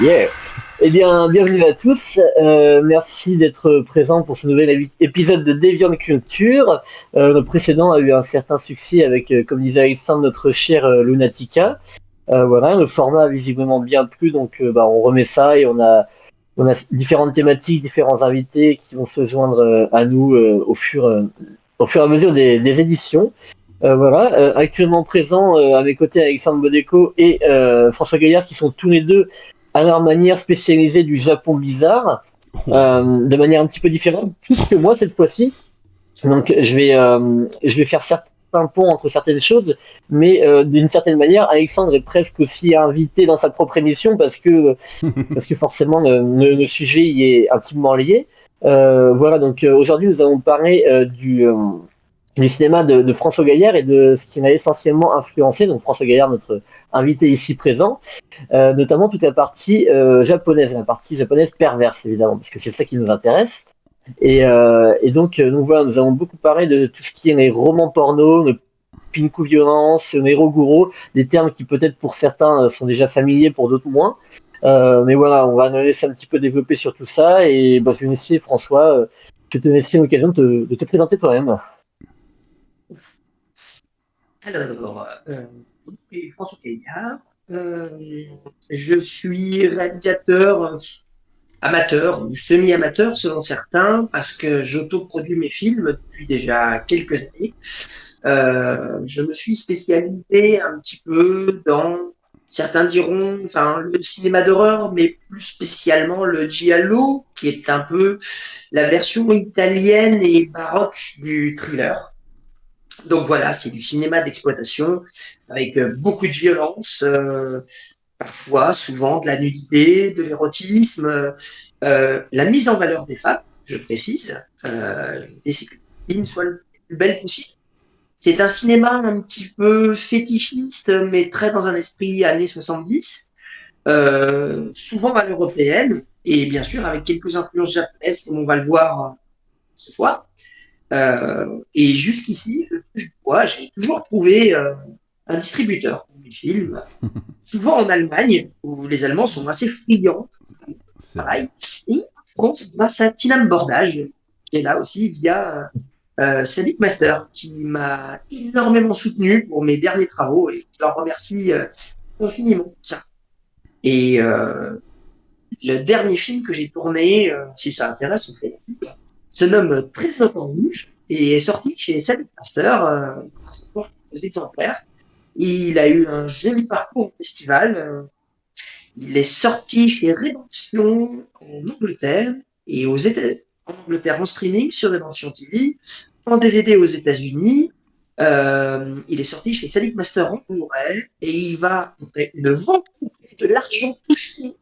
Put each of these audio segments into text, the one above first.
Yeah. Eh bien, bienvenue à tous. Merci d'être présents pour ce nouvel épisode de Deviant Culture. Le précédent a eu un certain succès avec, comme disait Alexandre, notre chère Lunatica. Voilà, le format a visiblement bien plu, donc on remet ça et on a différentes thématiques, différents invités qui vont se joindre à nous au fur et à mesure des éditions. Voilà, actuellement présent à mes côtés Alexandre Bodeco et François Gaillard qui sont tous les deux à leur manière spécialisés du Japon bizarre, de manière un petit peu différente, plus que moi cette fois-ci. Donc je vais faire certains ponts entre certaines choses, mais d'une certaine manière, Alexandre est presque aussi invité dans sa propre émission parce que forcément le sujet y est intimement lié. Voilà, donc aujourd'hui nous allons parler du cinéma de François Gaillard et de ce qui m'a essentiellement influencé. Donc François Gaillard, notre invité ici présent, notamment toute la partie japonaise perverse évidemment, parce que c'est ça qui nous intéresse. Et donc nous voilà, nous avons beaucoup parlé de tout ce qui est les romans porno, le pinku violence, le Neroguro, des termes qui peut-être pour certains sont déjà familiers, pour d'autres moins. Mais voilà, on va nous laisser un petit peu développer sur tout ça et je vais laisser François, je vais te laisser l'occasion de te présenter toi-même. Alors, je suis François Caillard. Euh, je suis réalisateur amateur ou semi-amateur selon certains parce que j'autoproduis mes films depuis déjà quelques années. Je me suis spécialisé un petit peu dans, certains diront, enfin, le cinéma d'horreur, mais plus spécialement le giallo, qui est un peu la version italienne et baroque du thriller. Donc voilà, c'est du cinéma d'exploitation avec beaucoup de violence, parfois, souvent de la nudité, de l'érotisme, la mise en valeur des femmes, je précise, et c'est que le film soit le plus belle possible. C'est un cinéma un petit peu fétichiste, mais très dans un esprit années 70, souvent à l'européenne, et bien sûr avec quelques influences japonaises, comme on va le voir ce soir. Et jusqu'ici, je touche du bois, j'ai toujours trouvé un distributeur pour mes films, souvent en Allemagne, où les Allemands sont assez friands, C'est vrai. pareil, et en France, grâce à Tinam Bordage, qui est là aussi via Sadiq Master, qui m'a énormément soutenu pour mes derniers travaux, et je leur remercie infiniment pour ça. Et le dernier film que j'ai tourné, si ça intéresse, on fait se nomme 13 notes en rouge et est sorti chez Sadiq Master, aux exemplaires. Il a eu un joli parcours au festival. Il est sorti chez Redemption en Angleterre et en Angleterre en streaming sur Redemption TV, en DVD aux États-Unis. Il est sorti chez Sadiq Master en Blu-ray et il va, après une vente de l'argent touché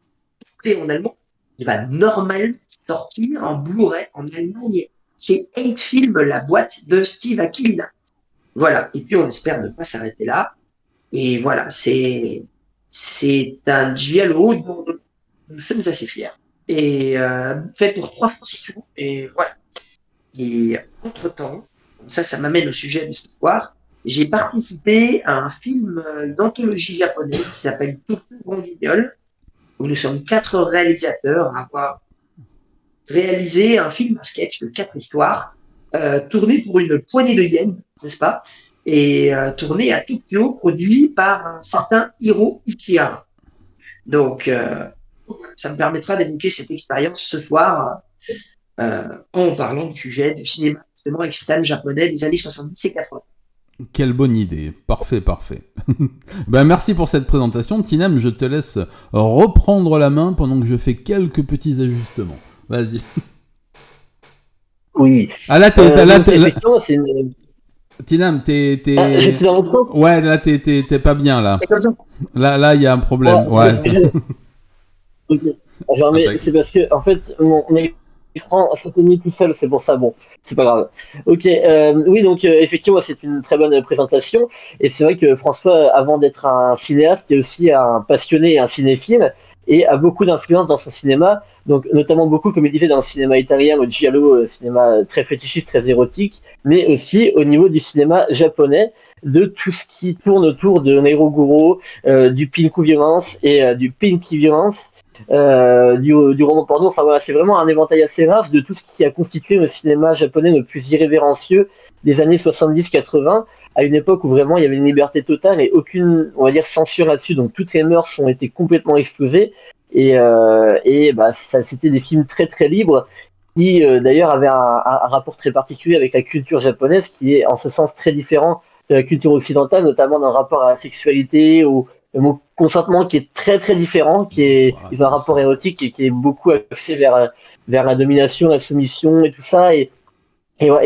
en allemand, il va normalement sortir en Blu-ray en Allemagne chez 8 Films, la boîte de Steve Aquilina. Voilà. Et puis on espère ne pas s'arrêter là. Et voilà, c'est un giallo dont nous sommes assez fiers. Et fait pour 3 francs 6 sous. Et voilà. Et entre-temps, ça m'amène au sujet de ce soir, j'ai participé à un film d'anthologie japonaise qui s'appelle Toku Grand Guignol, où nous sommes 4 réalisateurs à avoir réalisé un film, un sketch de 4 histoires, tourné pour une poignée de yens, n'est-ce pas? Et tourné à Tokyo, produit par un certain Hiro Ikihara. Donc, ça me permettra d'évoquer cette expérience ce soir en parlant du sujet du cinéma justement extrême japonais des années 70 et 80. Quelle bonne idée. Parfait, parfait. Merci pour cette présentation. Tinem, je te laisse reprendre la main pendant que je fais quelques petits ajustements. Vas-y. Oui. Ah là, Effectivement, c'est une... Tinam, Ah, j'étais dans votre camp. Ouais, là, t'es pas bien, là. C'est comme ça. Là, il y a un problème. Ah, c'est Ouais. parce que ok. C'est parce que, en fait, mon écran s'était mis tout seul, c'est pour ça, bon, c'est pas grave. Ok, oui, donc effectivement, c'est une très bonne présentation. Et c'est vrai que François, avant d'être un cinéaste, est aussi un passionné et un cinéphile et a beaucoup d'influence dans son cinéma. Donc, notamment beaucoup, comme il disait, dans le cinéma italien, au giallo, cinéma très fétichiste, très érotique, mais aussi au niveau du cinéma japonais, de tout ce qui tourne autour de Neroguro, du pinku violence et du pinky violence. du roman porno. Enfin voilà, c'est vraiment un éventail assez vaste de tout ce qui a constitué le cinéma japonais le plus irrévérencieux des années 70-80, à une époque où vraiment il y avait une liberté totale et aucune, on va dire, censure là-dessus. Donc toutes les mœurs ont été complètement explosées et bah, ça, c'était des films très très libres qui d'ailleurs avaient un rapport très particulier avec la culture japonaise qui est en ce sens très différent de la culture occidentale, notamment dans le rapport à la sexualité, au mot consentement qui est très très différent, Bonsoir à ils ont un rapport tous. érotique qui est beaucoup axé vers la domination, la soumission et tout ça. Et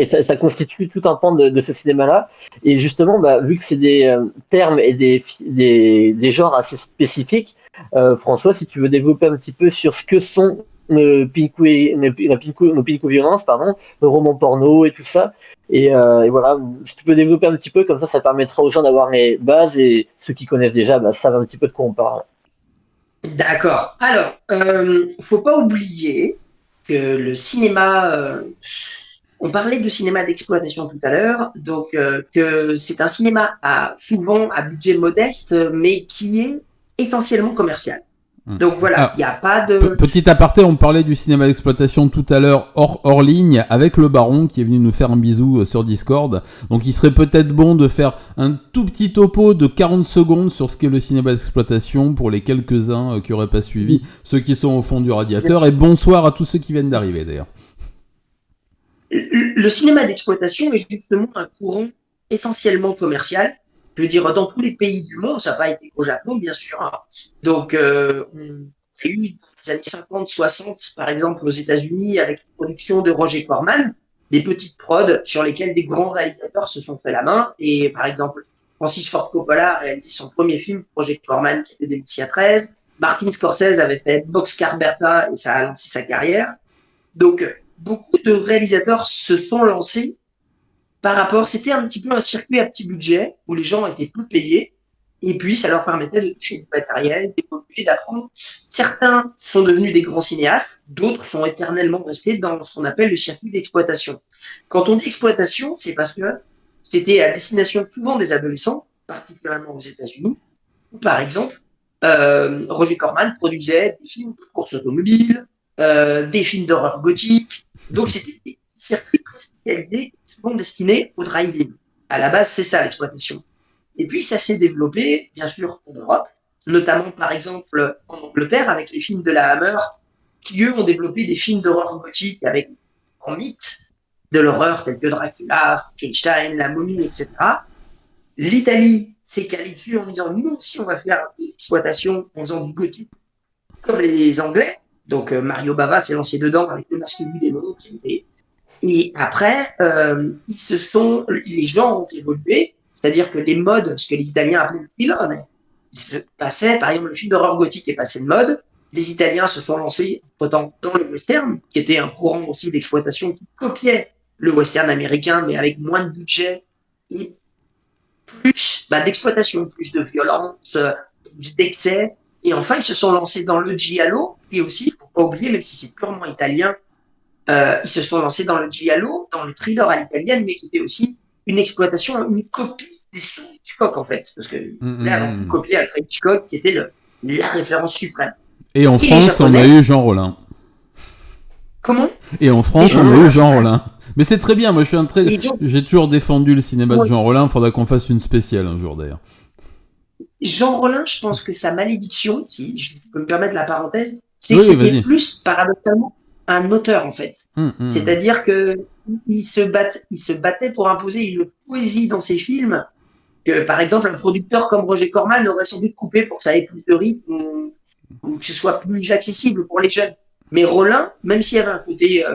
ça constitue tout un pan de ce cinéma-là. Et justement, bah, vu que c'est des termes et des genres assez spécifiques, François, si tu veux développer un petit peu sur ce que sont nos pinko violences, pardon, le roman porno et tout ça. Et voilà, si tu peux développer un petit peu, comme ça permettra aux gens d'avoir les bases et ceux qui connaissent déjà bah, savent un petit peu de quoi on parle. D'accord. Alors, faut pas oublier que le cinéma, on parlait de cinéma d'exploitation tout à l'heure, donc que c'est un cinéma souvent à budget modeste, mais qui est essentiellement commercial. Donc voilà, Alors, il n'y a pas de... petit aparté, on parlait du cinéma d'exploitation tout à l'heure hors ligne avec le Baron qui est venu nous faire un bisou sur Discord. Donc il serait peut-être bon de faire un tout petit topo de 40 secondes sur ce qu'est le cinéma d'exploitation pour les quelques-uns qui n'auraient pas suivi, ceux qui sont au fond du radiateur. Et bonsoir à tous ceux qui viennent d'arriver d'ailleurs. Le cinéma d'exploitation est justement un courant essentiellement commercial. Je veux dire, dans tous les pays du monde, ça n'a pas été au Japon, bien sûr, hein. Donc, on a eu dans les années 50-60, par exemple, aux États-Unis, avec la production de Roger Corman, des petites prods sur lesquelles des grands réalisateurs se sont fait la main. Et par exemple, Francis Ford Coppola a réalisé son premier film, Roger Corman, qui était Débussy à 13. Martin Scorsese avait fait Boxcar Bertha et ça a lancé sa carrière. Donc, beaucoup de réalisateurs se sont lancés par rapport, c'était un petit peu un circuit à petit budget où les gens étaient peu payés et puis ça leur permettait de toucher du matériel, d'évoluer, d'apprendre. Certains sont devenus des grands cinéastes, d'autres sont éternellement restés dans ce qu'on appelle le circuit d'exploitation. Quand on dit exploitation, c'est parce que c'était à destination souvent des adolescents, particulièrement aux États-Unis, où par exemple, Roger Corman produisait des films de course automobile, des films d'horreur gothique. Donc c'était des circuits très spécialisés, souvent destinés au drive-in. À la base, c'est ça l'exploitation. Et puis ça s'est développé, bien sûr, en Europe, notamment par exemple en Angleterre avec les films de la Hammer, qui eux ont développé des films d'horreur gothique avec en mythe de l'horreur tels que Dracula, Frankenstein, la momie, etc. L'Italie s'est qualifiée en disant nous aussi on va faire de l'exploitation en faisant du gothique comme les Anglais. Donc Mario Bava s'est lancé dedans avec le masque du démon. Et après, les genres ont évolué, c'est-à-dire que les modes, ce que les Italiens appelaient le filone, passaient, par exemple, le film d'horreur gothique est passé de mode. Les Italiens se sont lancés dans le western, qui était un courant aussi d'exploitation qui copiait le western américain, mais avec moins de budget et plus d'exploitation, plus de violence, plus d'excès. Et enfin, ils se sont lancés dans le giallo, et aussi, il ne faut pas oublier, même si c'est purement italien, ils se sont lancés dans le giallo, dans le thriller à l'italienne, mais qui était aussi une exploitation, une copie des sons Hitchcock, en fait. Parce que là, on copiait Alfred Hitchcock, qui était la référence suprême. Et en France, on a eu Jean Rollin. Comment ? Et en France, on a eu Jean Rollin. Mais c'est très bien, moi j'ai toujours défendu le cinéma de Jean Rollin, il faudra qu'on fasse une spéciale un jour d'ailleurs. Jean Rollin, je pense que sa malédiction, si je peux me permettre la parenthèse, c'est que c'était plus paradoxalement un auteur en fait. C'est-à-dire que il se battait pour imposer une poésie dans ses films que par exemple un producteur comme Roger Corman aurait sans doute coupé pour que ça ait plus de rythme ou que ce soit plus accessible pour les jeunes. Mais Rollin, même s'il y avait un côté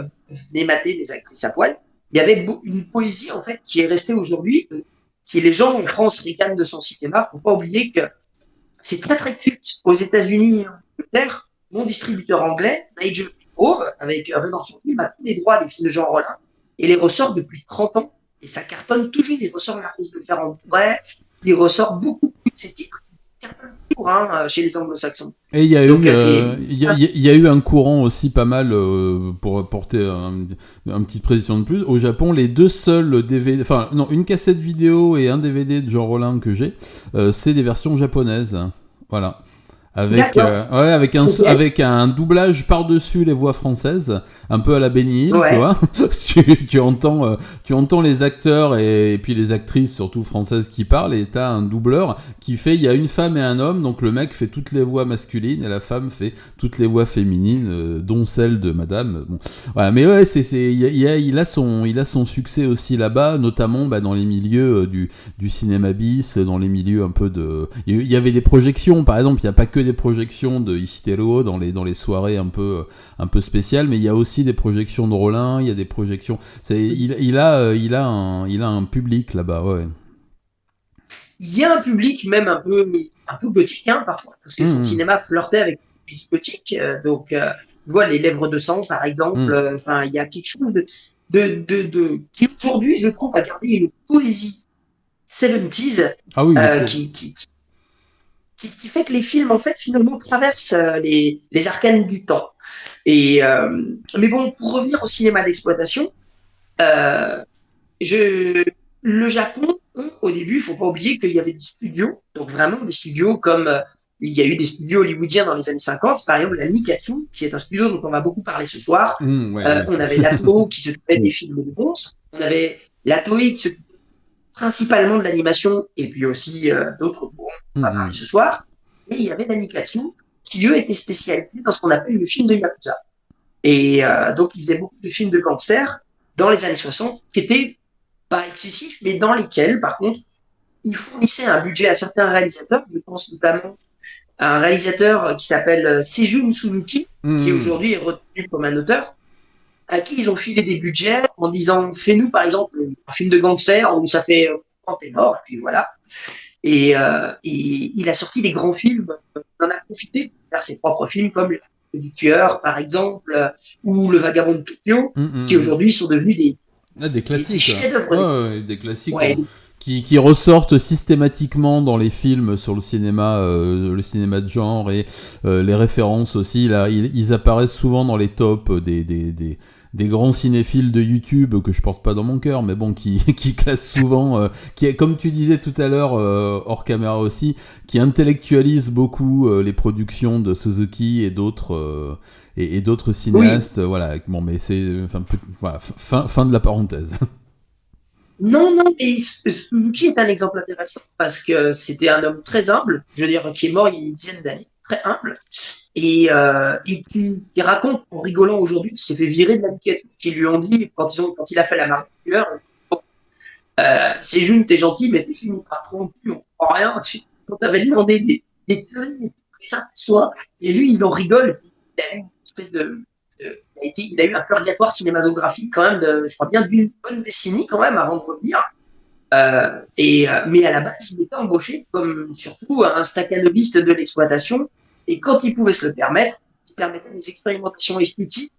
nématé des actrices à poil, il y avait une poésie en fait qui est restée aujourd'hui. Si les gens en France ricanent de son cinéma, faut pas oublier que c'est très très culte aux États-Unis et en Angleterre. Mon distributeur anglais, Nigel Grove, avec dans son film, a tous les droits des films de Jean Rollin et les ressort depuis 30 ans. Et ça cartonne toujours. Il ressort La Rose de Fer en vrai. Il ressort beaucoup de ces titres qui cartonnent toujours chez les anglo-saxons. Et il y a eu un courant aussi pas mal, pour apporter une petite précision de plus. Au Japon, les deux seuls DVD, enfin non, une cassette vidéo et un DVD de Jean Rollin que j'ai, c'est des versions japonaises. Voilà. Avec, ouais, Ok. avec un doublage par-dessus les voix françaises, un peu à la Benny Hill, tu Ouais. vois. Tu entends les acteurs et puis les actrices, surtout françaises, qui parlent, et t'as un doubleur qui fait, il y a une femme et un homme, donc le mec fait toutes les voix masculines et la femme fait toutes les voix féminines, dont celle de Madame. Bon, voilà. Mais ouais, il a son succès aussi là-bas, notamment dans les milieux du cinéma bis, dans les milieux un peu de. Il y avait des projections, par exemple, il n'y a pas que des projections de Ishitero dans les soirées un peu spéciales, mais il y a aussi des projections de Rollin, il y a des projections. Il a un public là-bas, ouais. Il y a un public même un peu gothique, hein, parfois, parce que son Hum, cinéma flirtait avec le public gothique. Tu vois, Les Lèvres de sang, par exemple. hum. Enfin, il y a quelque chose qui aujourd'hui, je trouve, a gardé une poésie 70s Ah oui, euh, qui, qui, qui fait que les films, en fait, finalement, traversent les arcanes du temps. Mais bon, pour revenir au cinéma d'exploitation, euh, je, le Japon, eux, au début, il faut pas oublier qu'il y avait des studios, donc vraiment des studios comme il y a eu des studios hollywoodiens dans les années 50, par exemple la Nikatsu, qui est un studio dont on va beaucoup parler ce soir. Ouais, ouais. On avait la Toho qui s'occupait des films de monstres, on avait la Toei qui s'occupait principalement de l'animation, et puis aussi d'autres dont on va parler Hum. ce soir. Et il y avait la Nikatsu qui, eux, était spécialisée dans ce qu'on appelle le film de Yakuza. Donc, ils faisaient beaucoup de films de gangsters dans les années 60 qui étaient pas excessifs, mais dans lesquels, par contre, ils fournissaient un budget à certains réalisateurs. Je pense notamment à un réalisateur qui s'appelle Seijun Suzuki, qui Hum. aujourd'hui est retenu comme un auteur, à qui ils ont filé des budgets en disant fais-nous par exemple un film de gangster où ça fait quand t'es mort, et puis voilà. Et il a sorti des grands films, il en a profité pour faire ses propres films comme Le du tueur par exemple, ou Le vagabond de Tokyo, qui Hum. aujourd'hui sont devenus Ah, des des classiques. chefs-d'œuvre. Ouais, ouais, des classiques Ouais, qui ressortent systématiquement dans les films sur le cinéma de genre et les références aussi. Là, ils apparaissent souvent dans les tops des grands cinéphiles de YouTube que je porte pas dans mon cœur, mais bon, qui classent souvent, qui, comme tu disais tout à l'heure, hors caméra aussi, qui intellectualisent beaucoup les productions de Suzuki et d'autres. Et d'autres oui. cinéastes, voilà. Bon, mais c'est, enfin, voilà, fin de la parenthèse. Non, non, mais Suzuki est un exemple intéressant parce que c'était un homme très humble, je veux dire, qui est mort il y a une dizaine d'années, très humble, et qui raconte en rigolant aujourd'hui qu'il s'est fait virer de la Nikkei, qui lui ont dit, quand il a fait la marque du tueur, bon, c'est juste, t'es gentil, mais t'es fini par tromper, on comprend rien, on t'avait demandé des tueries, ça, soit, et lui, il en rigole, il a eu une espèce il a eu un purgatoire cinématographique quand même je crois bien d'une bonne décennie quand même avant de revenir. Mais à la base, il était embauché comme surtout un staccanoviste de l'exploitation. Et quand il pouvait se le permettre, il se permettait des expérimentations esthétiques,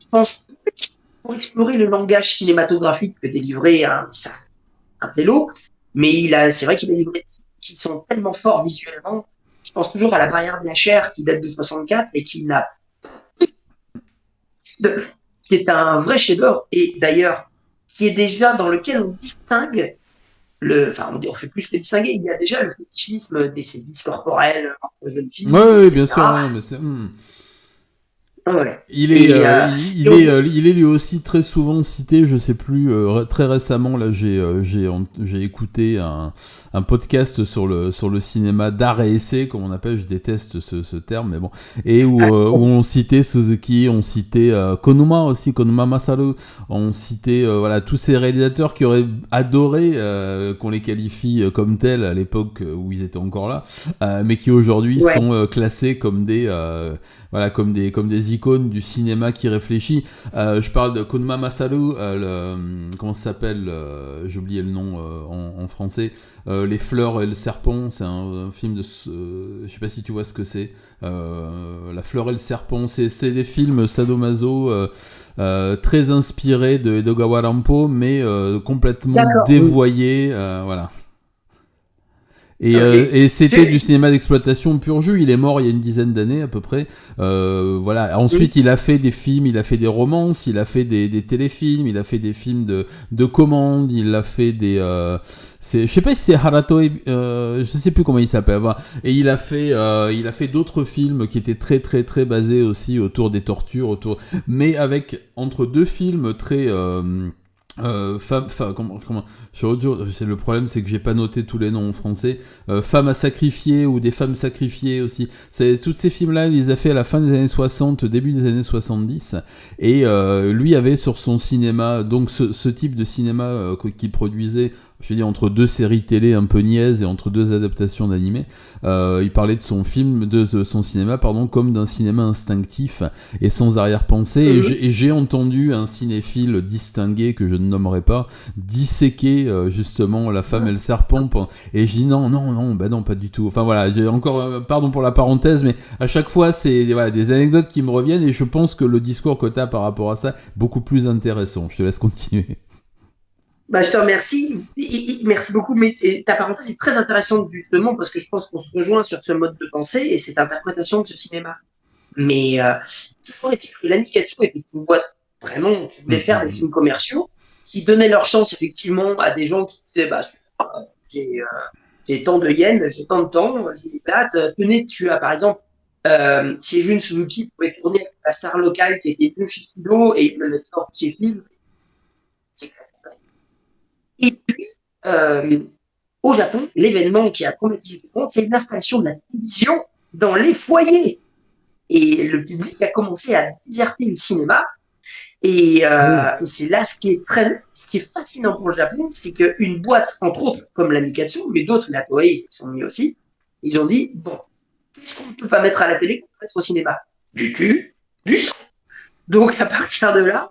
je pense, pour explorer le langage cinématographique que délivrait un télo. C'est vrai qu'il a livré des films qui sont tellement forts visuellement. Je pense toujours à La barrière de la chair qui date de 64 et qui est un vrai chef-d'œuvre et d'ailleurs qui est déjà dans lequel on distingue enfin on fait plus que distinguer, il y a déjà le fétichisme des sévices corporels entre jeunes Ouais, filles, ouais, bien sûr, etc. non, mais c'est. Ouais. Il est, Et, euh, et on- il est lui aussi très souvent cité, je sais plus, très récemment, là, j'ai écouté un podcast sur le cinéma d'art et essai, comme on appelle, je déteste ce terme, mais bon, et où on citait Suzuki, on citait Konuma aussi, Konuma Masaru, on citait, voilà, tous ces réalisateurs qui auraient adoré qu'on les qualifie comme tels à l'époque où ils étaient encore là, mais qui aujourd'hui ouais, sont classés comme voilà, comme des icônes du cinéma qui réfléchit. Je parle de Konma Masaru, comment ça s'appelle, j'ai oublié le nom en français, Les Fleurs et le Serpent, c'est un film de, je sais pas si tu vois ce que c'est, La Fleur et le Serpent, c'est des films sadomaso très inspirés de Edogawa Rampo, mais complètement d'accord. dévoyés, voilà. Et c'était du cinéma d'exploitation pur jus. Il est mort il y a une dizaine d'années à peu près. Voilà. Ensuite, il a fait des films, il a fait des romances, il a fait des téléfilms, il a fait des films de commande, il a fait des... je sais pas si c'est Harato, je sais plus comment il s'appelle. Voilà. Et il a fait d'autres films qui étaient très très très basés aussi autour des tortures, mais avec entre deux films très c'est le problème, c'est que j'ai pas noté tous les noms en français. Femmes à sacrifier ou des femmes sacrifiées aussi. Toutes ces films-là, il les a fait à la fin des années 60, début des années 70. Et lui avait sur son cinéma, donc ce type de cinéma qu'il produisait, je veux dire, entre deux séries télé un peu niaises et entre deux adaptations d'animés, il parlait de son film, de son cinéma, pardon, comme d'un cinéma instinctif et sans arrière-pensée. Et j'ai entendu un cinéphile distingué que je ne nommerai pas disséquer justement La femme et le serpent. Et je dis non, pas du tout. Enfin voilà, j'ai encore, pardon pour la parenthèse, mais à chaque fois c'est des anecdotes qui me reviennent et je pense que le discours que tu as par rapport à ça est beaucoup plus intéressant. Je te laisse continuer. Je te remercie. Merci beaucoup. Mais ta parenthèse est très intéressante justement parce que je pense qu'on se rejoint sur ce mode de pensée et cette interprétation de ce cinéma. Mais toujours est-il que l'Anikatsu était une boîte vraiment qui voulait faire des films commerciaux, qui donnait leur chance effectivement à des gens qui disaient j'ai tant de yens, j'ai tant de temps, j'ai des dates. Tenez, tu as par exemple Seijun Suzuki pouvait tourner avec la star locale qui était Yoshikido et il le mettait dans tous ses films. Et puis, au Japon, l'événement qui a traumatisé tout le monde, c'est l'installation de la télévision dans les foyers. Et le public a commencé à déserter le cinéma. Et c'est là ce qui est fascinant pour le Japon, c'est qu'une boîte, entre autres, comme la Nikatsu, mais d'autres, la Toei, qui sont mis aussi, ils ont dit, bon, qu'est-ce qu'on ne peut pas mettre à la télé qu'on peut mettre au cinéma? Du cul, du sang. Donc, à partir de là,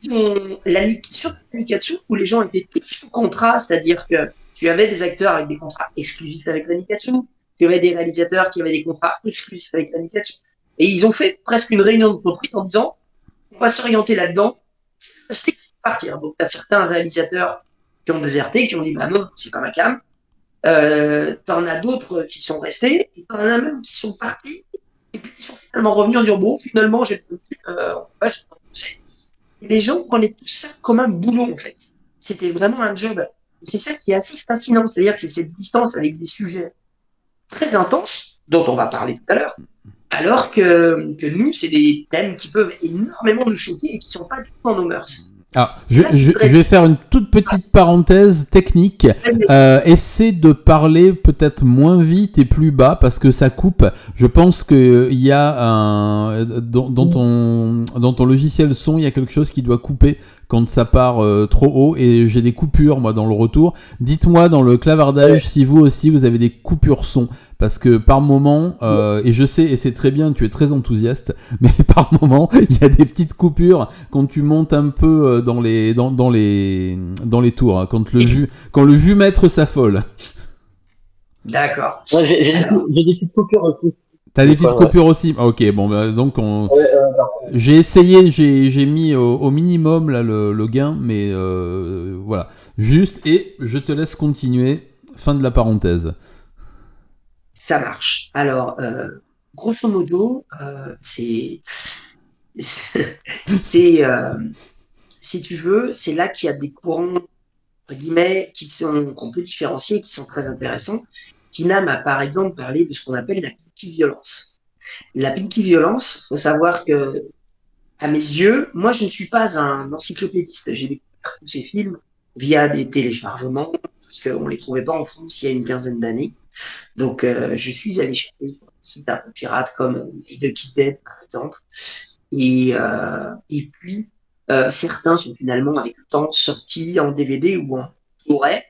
sur la Nikatsu, où les gens étaient tous sous contrat, c'est-à-dire que tu avais des acteurs avec des contrats exclusifs avec la Nikatsu, tu avais des réalisateurs qui avaient des contrats exclusifs avec la Nikatsu, et ils ont fait presque une réunion d'entreprise en disant on va s'orienter là-dedans, c'est partir. Donc, tu as certains réalisateurs qui ont déserté, qui ont dit bah non, c'est pas ma cam. T'en as d'autres qui sont restés, et t'en as même qui sont partis, et puis qui sont finalement revenus en disant bon, finalement, j'ai et les gens prenaient tout ça comme un boulot, en fait. C'était vraiment un job. Et c'est ça qui est assez fascinant, c'est-à-dire que c'est cette distance avec des sujets très intenses, dont on va parler tout à l'heure, alors que nous, c'est des thèmes qui peuvent énormément nous choquer et qui ne sont pas du tout dans nos mœurs. Alors, je vais faire une toute petite parenthèse technique. Essaie de parler peut-être moins vite et plus bas parce que ça coupe. Je pense que il y a dans ton logiciel son, il y a quelque chose qui doit couper quand ça part trop haut et j'ai des coupures moi dans le retour. Dites-moi dans le clavardage si vous aussi vous avez des coupures son parce que par moment et je sais et c'est très bien, tu es très enthousiaste, mais par moment il y a des petites coupures quand tu montes un peu dans les tours hein, quand le vumètre s'affole. D'accord. Ouais, j'ai des petites coupures aussi. T'as des petites coupures aussi. Ok, bon, donc j'ai essayé, j'ai mis au minimum là le gain, mais voilà, juste et je te laisse continuer. Fin de la parenthèse. Ça marche. Alors, grosso modo, si tu veux, c'est là qu'il y a des courants entre guillemets qu'on peut différencier, qui sont très intéressants. Tina m'a par exemple parlé de ce qu'on appelle la pinky violence. La pinky violence, faut savoir que, à mes yeux, moi je ne suis pas un encyclopédiste. J'ai découvert tous ces films via des téléchargements, parce qu'on ne les trouvait pas en France il y a une quinzaine d'années. Donc je suis allé chercher sur des sites un peu pirates comme The Kiss Dead par exemple. Et puis certains sont finalement avec le temps sortis en DVD ou en Blu-ray.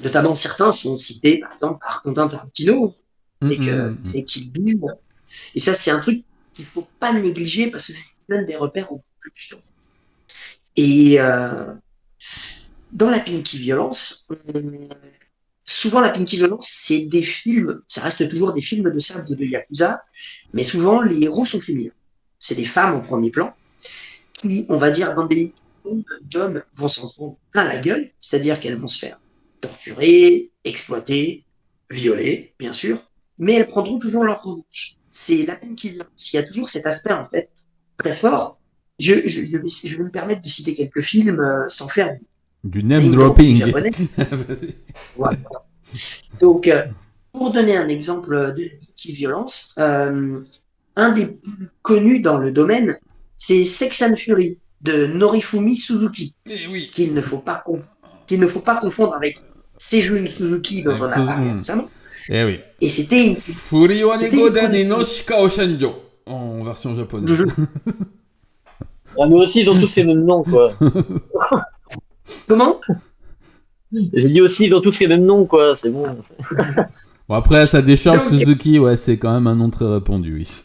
Notamment certains sont cités par exemple par Quentin Tarantino et Kill Bill. Et ça c'est un truc qu'il faut pas négliger parce que ça donne des repères au plus. Et dans la pinky violence, souvent la pinky violence c'est des films, ça reste toujours des films de sabre ou de yakuza, mais souvent les héros sont féminins. C'est des femmes en premier plan qui, on va dire, dans des d'hommes vont s'en prendre plein la gueule, c'est-à-dire qu'elles vont se faire torturées, exploitées, violées, bien sûr, mais elles prendront toujours leur revanche. C'est la peine qui vient. Il y a toujours cet aspect, en fait, très fort. Je vais me permettre de citer quelques films sans faire Du name name dropping dropping. japonais. Vas-y. Voilà. Donc, pour donner un exemple de violence, un des plus connus dans le domaine, c'est Sex and Fury de Norifumi Suzuki, Eh oui. qu'il ne faut pas confondre avec Seijun Suzuki dont Avec on a parlé ce- récemment. Eh oui. Et c'était une Furi wa C'était Neko une Dan et no production. Shika o Shanjo. En version japonaise. Ah, mais aussi, ils ont tous les mêmes noms, quoi. Comment? J'ai dit aussi, ils ont tous les mêmes noms, quoi. C'est bon. Bon, après, à sa décharge, Donc, Suzuki, ouais, c'est quand même un nom très répandu, oui.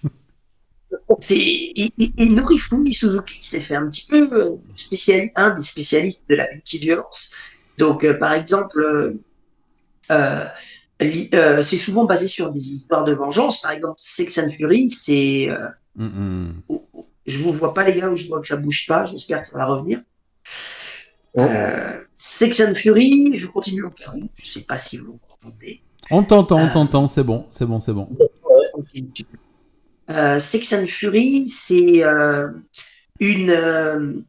et Norifumi Suzuki s'est fait un petit peu un des spécialistes de la multiviolence. Donc, par exemple, euh, c'est souvent basé sur des histoires de vengeance. Par exemple, Sex and Fury, c'est. Je vous vois pas, les gars, ou je vois que ça bouge pas. J'espère que ça va revenir. Sex and Fury, je continue au cas où. Je sais pas si vous entendez. On t'entend, c'est bon. Sex and Fury, c'est une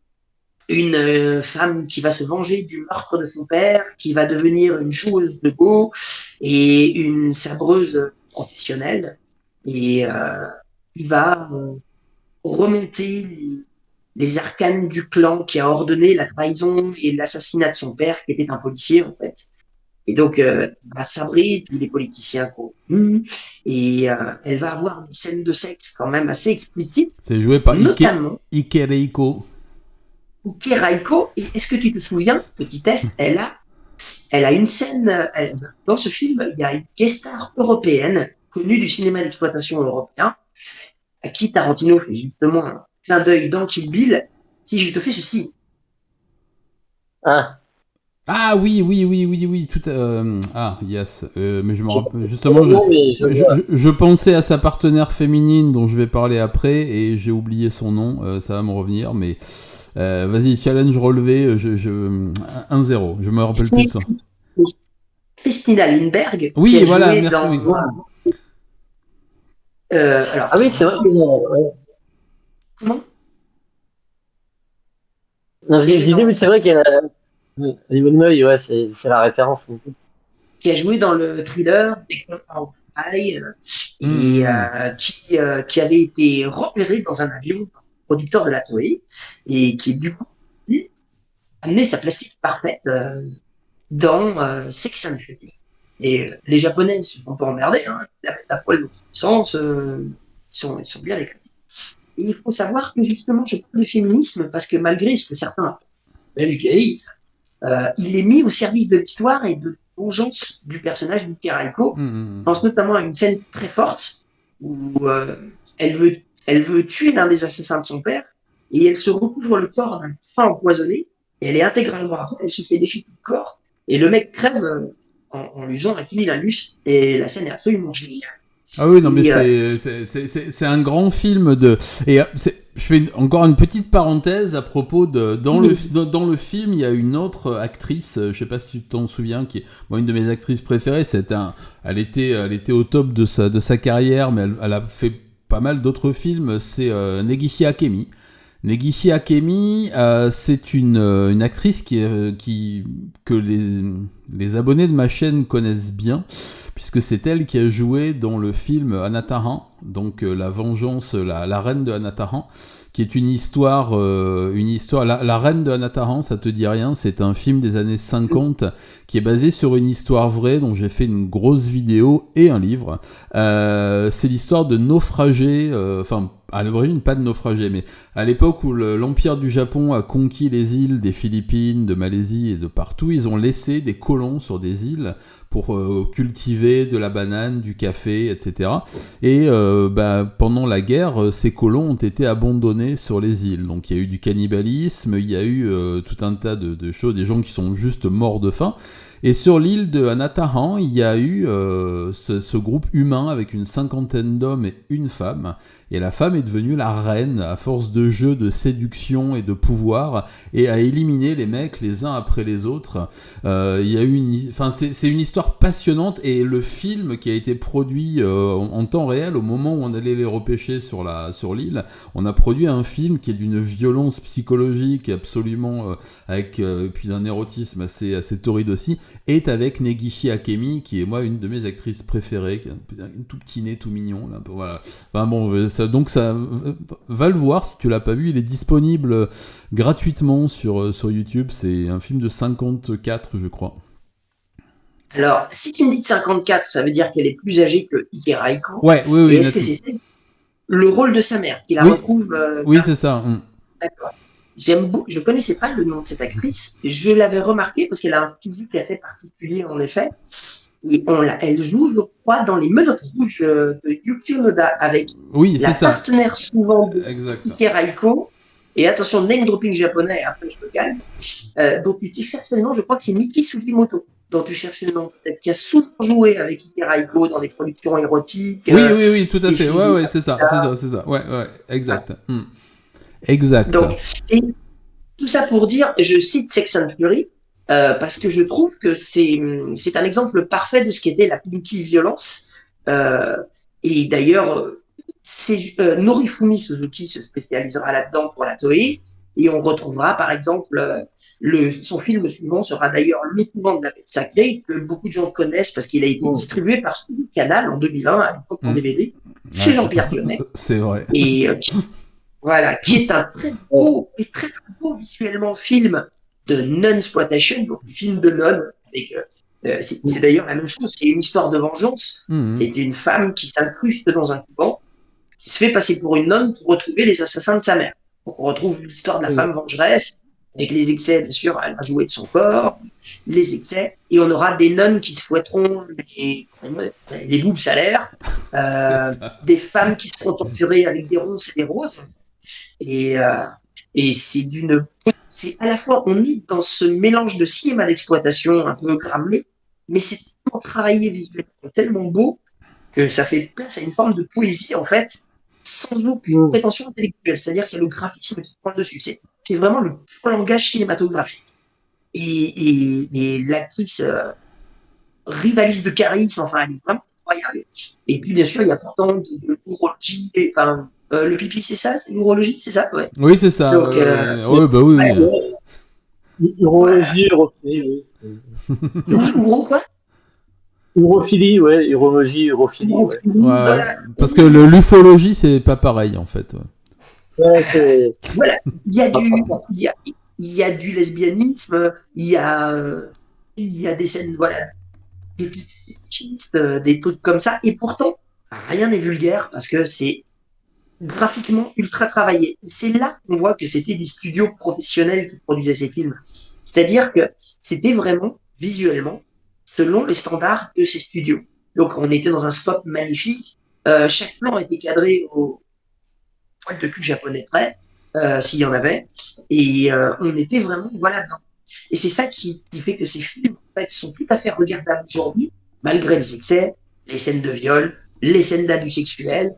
femme qui va se venger du meurtre de son père, qui va devenir une joueuse de Go et une sabreuse professionnelle. Et il va remonter les arcanes du clan qui a ordonné la trahison et l'assassinat de son père, qui était un policier en fait. Et donc, elle va sabrer tous les politiciens corrompus et elle va avoir des scènes de sexe quand même assez explicites, C'est joué par notamment Ike Reiko. Ike Raiko. Et est-ce que tu te souviens, petit test, elle a une scène, dans ce film, il y a une guest star européenne connue du cinéma d'exploitation européen, à qui Tarantino fait justement un clin d'œil dans Kill Bill. Si je te fais ceci. Ah oui, tout. Ah yes, mais je me rappelle justement, je pensais à sa partenaire féminine dont je vais parler après et j'ai oublié son nom. Ça va me revenir, mais vas-y, challenge relevé. 1-0. Je me rappelle plus de ça. Christina Lindbergh. Oui, qui a voilà, joué merci. dans... Oui. Alors, Ah oui, c'est vrai que. comment? Non, je disais, oui, c'est vrai qu'il y a. Limoneuil, ouais, c'est la référence. Qui a joué dans le thriller High, et qui avait été repéré dans un avion par le producteur de la Toei et qui du coup a amené sa plastique parfaite dans Sex and Fury. Et les Japonais se font pas emmerder, hein. La poêle de puissance, ils sont bien écrits. Et il faut savoir que justement, je parle de féminisme parce que malgré ce que certains appellent gay, il est mis au service de l'histoire et de vengeance du personnage d'Ike Raiko. Je pense notamment à une scène très forte où elle veut tuer l'un des assassins de son père et elle se recouvre le corps d'un parfum empoisonné et elle est intégralement après, elle se fait déchiqueter le corps et le mec crève en lui faisant un cunilingus et la scène est absolument géniale. Ah oui, non, mais c'est un grand film de. Et je fais encore une petite parenthèse à propos de. Dans le film, il y a une autre actrice, je sais pas si tu t'en souviens, qui est moi, une de mes actrices préférées. Elle était au top de sa carrière, mais elle a fait pas mal d'autres films. C'est Negishi Akemi. Negishi Akemi, c'est une actrice que les abonnés de ma chaîne connaissent bien, puisque c'est elle qui a joué dans le film Anatahan, donc la vengeance, la reine de Anatahan, qui est une histoire. La reine de Anatahan, ça te dit rien, c'est un film des années 50 qui est basé sur une histoire vraie dont j'ai fait une grosse vidéo et un livre. C'est l'histoire de naufragés, à l'origine pas de naufragés, mais à l'époque où l'Empire du Japon a conquis les îles des Philippines, de Malaisie et de partout, ils ont laissé des colons sur des îles pour cultiver de la banane, du café, etc. Et pendant la guerre, ces colons ont été abandonnés sur les îles. Donc il y a eu du cannibalisme, il y a eu tout un tas de choses, des gens qui sont juste morts de faim. Et sur l'île de Anatahan, il y a eu ce groupe humain avec une cinquantaine d'hommes et une femme. et la femme est devenue la reine à force de jeux, de séduction et de pouvoir, et a éliminé les mecs les uns après les autres. Il y a eu c'est une histoire passionnante, et le film qui a été produit en temps réel, au moment où on allait les repêcher sur l'île, on a produit un film qui est d'une violence psychologique absolument avec puis d'un érotisme assez torride aussi, est avec Negishi Akemi, qui est moi une de mes actrices préférées, qui a un tout petit nez tout mignon là, voilà. Enfin bon, ça va le voir si tu l'as pas vu, il est disponible gratuitement sur YouTube. C'est un film de 54, je crois. Alors, si tu me dis de 54, ça veut dire qu'elle est plus âgée que Ike Raiko. Ouais, oui, et est-ce que c'est le rôle de sa mère qui la retrouve Oui, c'est ça. D'accord. Je connaissais pas le nom de cette actrice. Je l'avais remarqué parce qu'elle a un physique assez particulier, en effet. Et elle joue, je crois, dans Les Menottes Rouges de Yukio Noda avec la partenaire souvent de Ike Raiko. Et attention, name dropping japonais, après je me calme. Donc tu cherches le nom, je crois que c'est Miki Sugimoto dont tu cherches le nom, peut-être, qui a souvent joué avec Ike Raiko dans des productions érotiques. Oui, tout à fait. Ouais, c'est ça. Ouais, exact. Exact. Donc, et tout ça pour dire, je cite Sex and Fury, parce que je trouve que c'est un exemple parfait de ce qu'était la pinky violence. Et d'ailleurs, Norifumi Suzuki se spécialisera là-dedans pour la Toei, et on retrouvera par exemple son film suivant sera d'ailleurs Le Couvent de la Bête Sacrée, que beaucoup de gens connaissent parce qu'il a été distribué par Studio Canal en 2001, à l'époque en DVD, chez Jean-Pierre Dionnet. C'est vrai. Et voilà, qui est un très beau et très beau visuellement film de non-exploitation, donc film de nonne. C'est d'ailleurs la même chose, c'est une histoire de vengeance. C'est une femme qui s'incruste dans un couvent, qui se fait passer pour une nonne pour retrouver les assassins de sa mère. Donc on retrouve l'histoire de la femme vengeresse, avec les excès, bien sûr, elle va jouer de son corps, les excès, et on aura des nonnes qui se fouetteront les boubs salaires, des femmes qui seront torturées avec des ronces et des roses. Et c'est à la fois, on est dans ce mélange de cinéma d'exploitation un peu grammelé, mais c'est tellement travaillé visuellement, tellement beau, que ça fait place à une forme de poésie, en fait, sans aucune prétention intellectuelle. C'est-à-dire que c'est le graphisme qui prend le dessus. C'est vraiment le pur langage cinématographique. Et l'actrice rivalise de charisme, enfin, elle est vraiment incroyable. Et puis, bien sûr, il y a pourtant de l'urologie, enfin, le pipi, c'est ça? C'est l'urologie, c'est ça? Ouais. Oui, c'est ça. Donc, urologie, urophilie, oui. Quoi? Urophilie, ouais, urologie, urophilie, ouais. Voilà. Parce que l'ufologie, c'est pas pareil, en fait. Voilà, il y a du lesbianisme, il y a des scènes, voilà, des trucs comme ça, et pourtant, rien n'est vulgaire parce que c'est graphiquement ultra travaillé. C'est là qu'on voit que c'était des studios professionnels qui produisaient ces films. C'est-à-dire que c'était vraiment, visuellement, selon les standards de ces studios. Donc, on était dans un spot magnifique. Chaque plan était cadré au poil de cul japonais près, s'il y en avait. Et on était vraiment, voilà, dedans. Et c'est ça qui fait que ces films, en fait, sont tout à fait regardables aujourd'hui, malgré les excès, les scènes de viol, les scènes d'abus sexuels,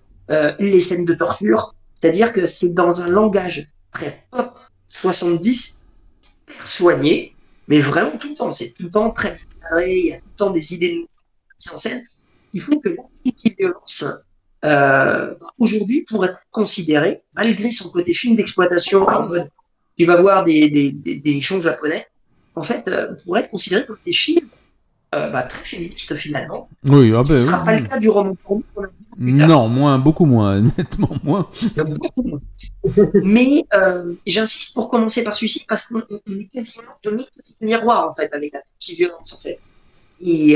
les scènes de torture. C'est-à-dire que c'est dans un langage très pop 70, super soigné, mais vraiment tout le temps. C'est tout le temps très carré, il y a tout le temps des idées de mise en scène qui font que l'anti-violence, aujourd'hui, pourrait être considérée, malgré son côté film d'exploitation, en mode, tu vas voir des shows japonais, en fait, pourrait être considéré comme des films très féministes finalement. Oui, ce ne sera pas le cas du roman pour nous. Non, beaucoup moins, nettement moins. Mais j'insiste pour commencer par celui-ci parce qu'on est quasiment de notre petit miroir en fait avec la petite violence en fait. Et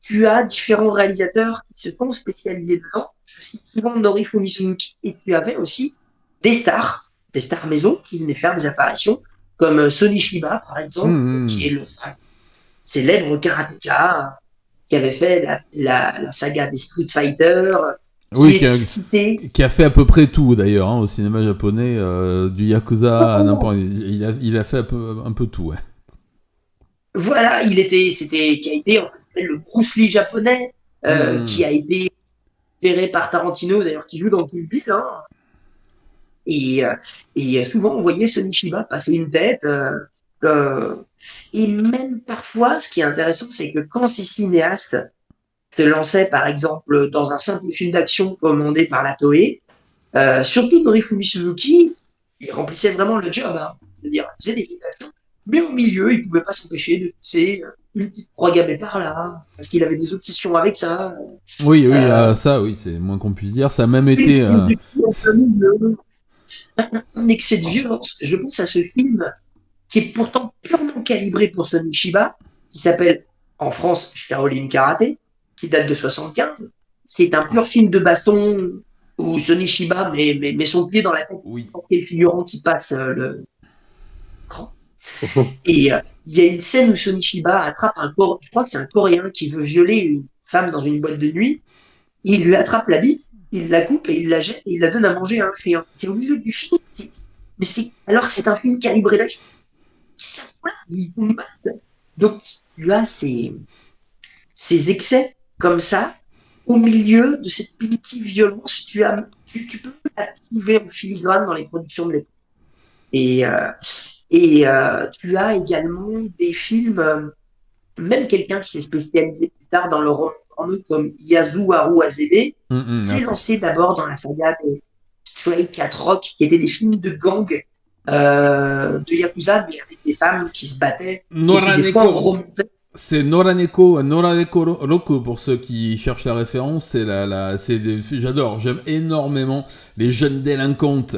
tu as différents réalisateurs qui se sont spécialisés dedans. Je cite souvent Norifumi Suzuki, et tu avais aussi des stars maison qui venaient faire des apparitions, comme Sonny Shiba, par exemple, qui est le célèbre karatéka, qui avait fait la saga des Street Fighter, qui a fait à peu près tout d'ailleurs au cinéma japonais, du Yakuza à n'importe, il a fait un peu tout, ouais. Voilà, qui a été en fait le Bruce Lee japonais, qui a été géré par Tarantino, d'ailleurs, qui joue dans Kill Bill, hein. Et souvent, on voyait Sonny Chiba passer une tête. Et même parfois, ce qui est intéressant, c'est que quand ces cinéastes se lançaient, par exemple, dans un simple film d'action commandé par la Toei, surtout Norifumi Suzuki, il remplissait vraiment le job, hein. C'est-à-dire, il faisait des films d'action, mais au milieu, il pouvait pas s'empêcher de tisser une petite croix gammée par là, parce qu'il avait des obsessions avec ça. Oui, Euh, ça, oui, c'est moins qu'on puisse dire. Ça a même une été. scène de cul en plein milieu, un excès de violence. Je pense à ce film qui est pourtant purement calibré pour Sonny Chiba, qui s'appelle en France Shaolin Karaté, qui date de 75. C'est un pur film de baston où Sonny Chiba met son pied dans la tête Oui. de le figurant qui passe le cran. Et il y a une scène où Sonny Chiba attrape je crois que c'est un Coréen qui veut violer une femme dans une boîte de nuit. Il lui attrape la bite, il la coupe et il la jette et il la donne à manger à un chien. C'est au milieu du film. Alors que c'est un film calibré d'action. Ils vont battre. Donc, tu as ces excès comme ça, au milieu de cette primitive violence, tu peux la trouver en filigrane dans les productions de l'époque. Et, tu as également des films, même quelqu'un qui s'est spécialisé plus tard dans le roman comme Yasuharu Azebe, s'est lancé d'abord dans la saga des Stray Cat Rock, qui étaient des films de gang de Yakuza, mais avec des femmes qui se battaient et qui des fois remontaient. C'est Noraneko Roku pour ceux qui cherchent la référence. J'adore, j'aime énormément les jeunes délinquantes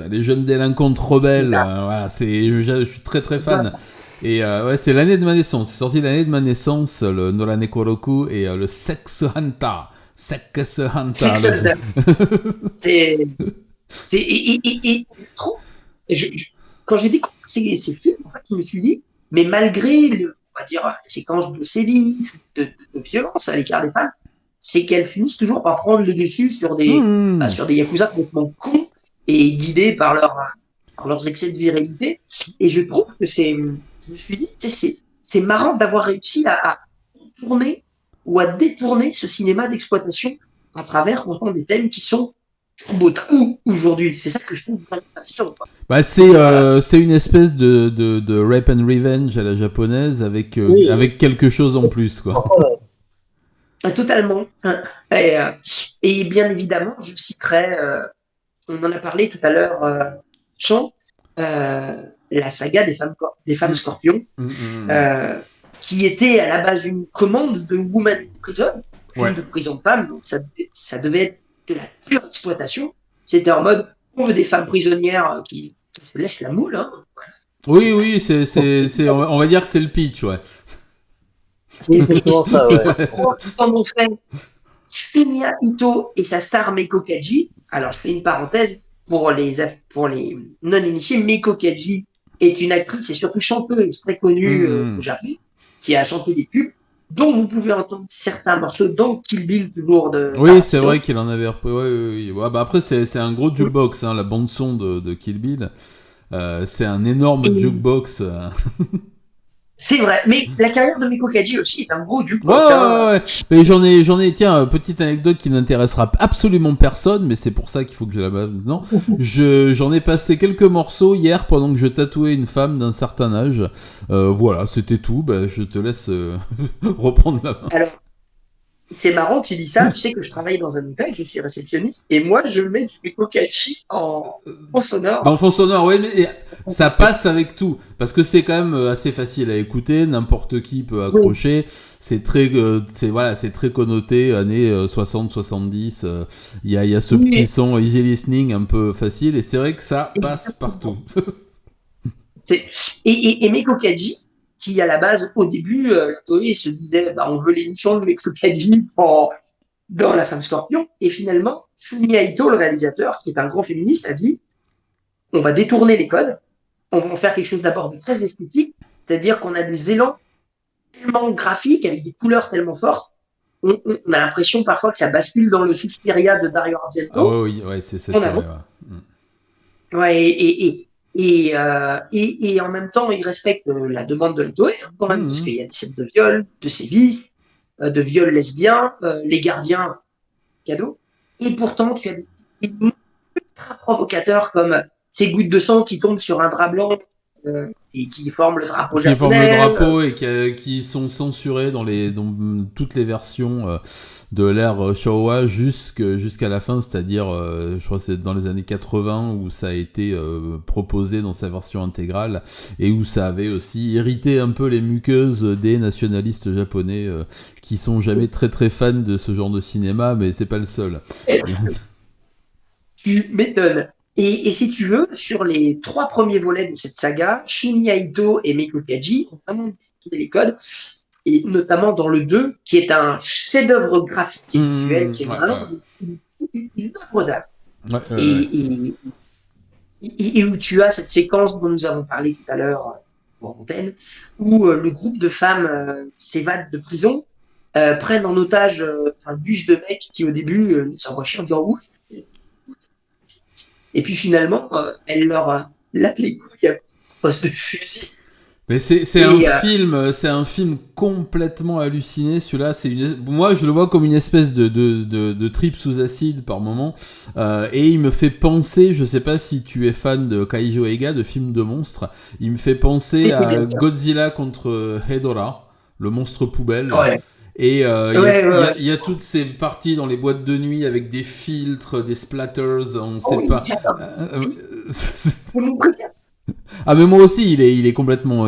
rebelles. Voilà, je suis très très fan. Et ouais, c'est l'année de ma naissance. C'est sorti l'année de ma naissance, le Noraneko Roku et le Sex Hunter. Sex Hunter. Quand j'ai découvert ces films, en fait, je me suis dit, mais malgré on va dire, les séquences de sévices, de violence à l'écart des femmes, c'est qu'elles finissent toujours par prendre le dessus sur des yakuza complètement cons et guidés par leurs excès de virilité. Et je trouve que je me suis dit, c'est marrant d'avoir réussi à tourner ou à détourner ce cinéma d'exploitation à travers pourtant des thèmes qui sont beau tabou aujourd'hui. C'est ça que je trouve vraiment fascinant. Bah, c'est une espèce de rape and revenge à la japonaise avec quelque chose en plus, quoi. Totalement. Et bien évidemment, je citerai, on en a parlé tout à l'heure, Chan, la saga des femmes scorpions, qui était à la base une commande de Woman in Prison, film de prison de femmes, donc ça devait être de la pure exploitation. C'était en mode, on veut des femmes prisonnières qui se lèchent la moule. Hein. Oui, on va dire que c'est le pitch, ouais. C'est exactement ça, ouais. Quand on fait Shinya Ito et sa star Meiko Kaji, alors je fais une parenthèse pour les non-initiés, Meiko Kaji est une actrice et surtout chanteuse très connue au Japon, qui a chanté des pubs, dont vous pouvez entendre certains morceaux dans Kill Bill toujours de. Oui, c'est vrai qu'il en avait repris. Ouais, bah après, c'est un gros jukebox, hein, la bande-son de Kill Bill. C'est un énorme jukebox. C'est vrai, mais la carrière de Meiko Kaji aussi est un gros jukebox. Ouais. Mais j'en ai, tiens, petite anecdote qui n'intéressera absolument personne, mais c'est pour ça qu'il faut que je la base maintenant. J'en ai passé quelques morceaux hier pendant que je tatouais une femme d'un certain âge. Voilà, c'était tout. Bah, je te laisse reprendre la main. Alors, c'est marrant que tu dis ça. Tu sais que je travaille dans un hôtel, je suis réceptionniste, et moi, je mets du Meiko Kaji en fond sonore. Dans le fond sonore, oui, mais ça passe avec tout. Parce que c'est quand même assez facile à écouter, n'importe qui peut accrocher. Oui. C'est très connoté, années 60-70. Il y a ce petit son easy listening un peu facile, et c'est vrai que ça passe partout. Et Meiko Kaji, qui à la base, au début, la Toei se disait, on veut l'émission de Meiko Kaji dans La Femme Scorpion, et finalement, Fumiya Ito, le réalisateur, qui est un grand féministe, a dit, on va détourner les codes, on va en faire quelque chose d'abord de très esthétique, c'est-à-dire qu'on a des élans tellement graphiques, avec des couleurs tellement fortes, on a l'impression parfois que ça bascule dans le Suspiria de Dario Argento. Ah oui, c'est cette Et en même temps, il respecte la demande de la Toei, quand même, parce qu'il y a des scènes de viol, de sévices, de viol lesbien, Les Gardiens, cadeau. Et pourtant, tu as des films ultra provocateurs comme ces gouttes de sang qui tombent sur un drap blanc et qui forment le drapeau Qui forment le japonais. drapeau et qui sont censurés dans toutes les versions de l'ère Showa jusqu'à la fin, c'est-à-dire, je crois que c'est dans les années 80 où ça a été proposé dans sa version intégrale et où ça avait aussi irrité un peu les muqueuses des nationalistes japonais qui sont jamais très très fans de ce genre de cinéma, mais c'est pas le seul. Tu m'étonnes. Et si tu veux, sur les 3 premiers volets de cette saga, Shinya Ito et Meiko Kaji ont vraiment utilisé les codes, et notamment dans le 2, qui est un chef-d'œuvre graphique et visuel, qui est vraiment une œuvre d'art. Et où tu as cette séquence dont nous avons parlé tout à l'heure en antenne, où le groupe de femmes s'évade de prison, prennent en otage un bus de mecs qui au début s'envoient chier en disant ouf. Et puis finalement, elle leur lave les couilles à poste de fusil. Mais c'est un film complètement halluciné. Celui-là, moi je le vois comme une espèce de trip sous acide par moment, et il me fait penser, je sais pas si tu es fan de Kaiju Eiga, de films de monstres, il me fait penser à Godzilla contre Hedorah, le monstre poubelle. Ouais. Et il y a toutes ces parties dans les boîtes de nuit avec des filtres, des splatters, on sait pas. Ah mais moi aussi, il est complètement,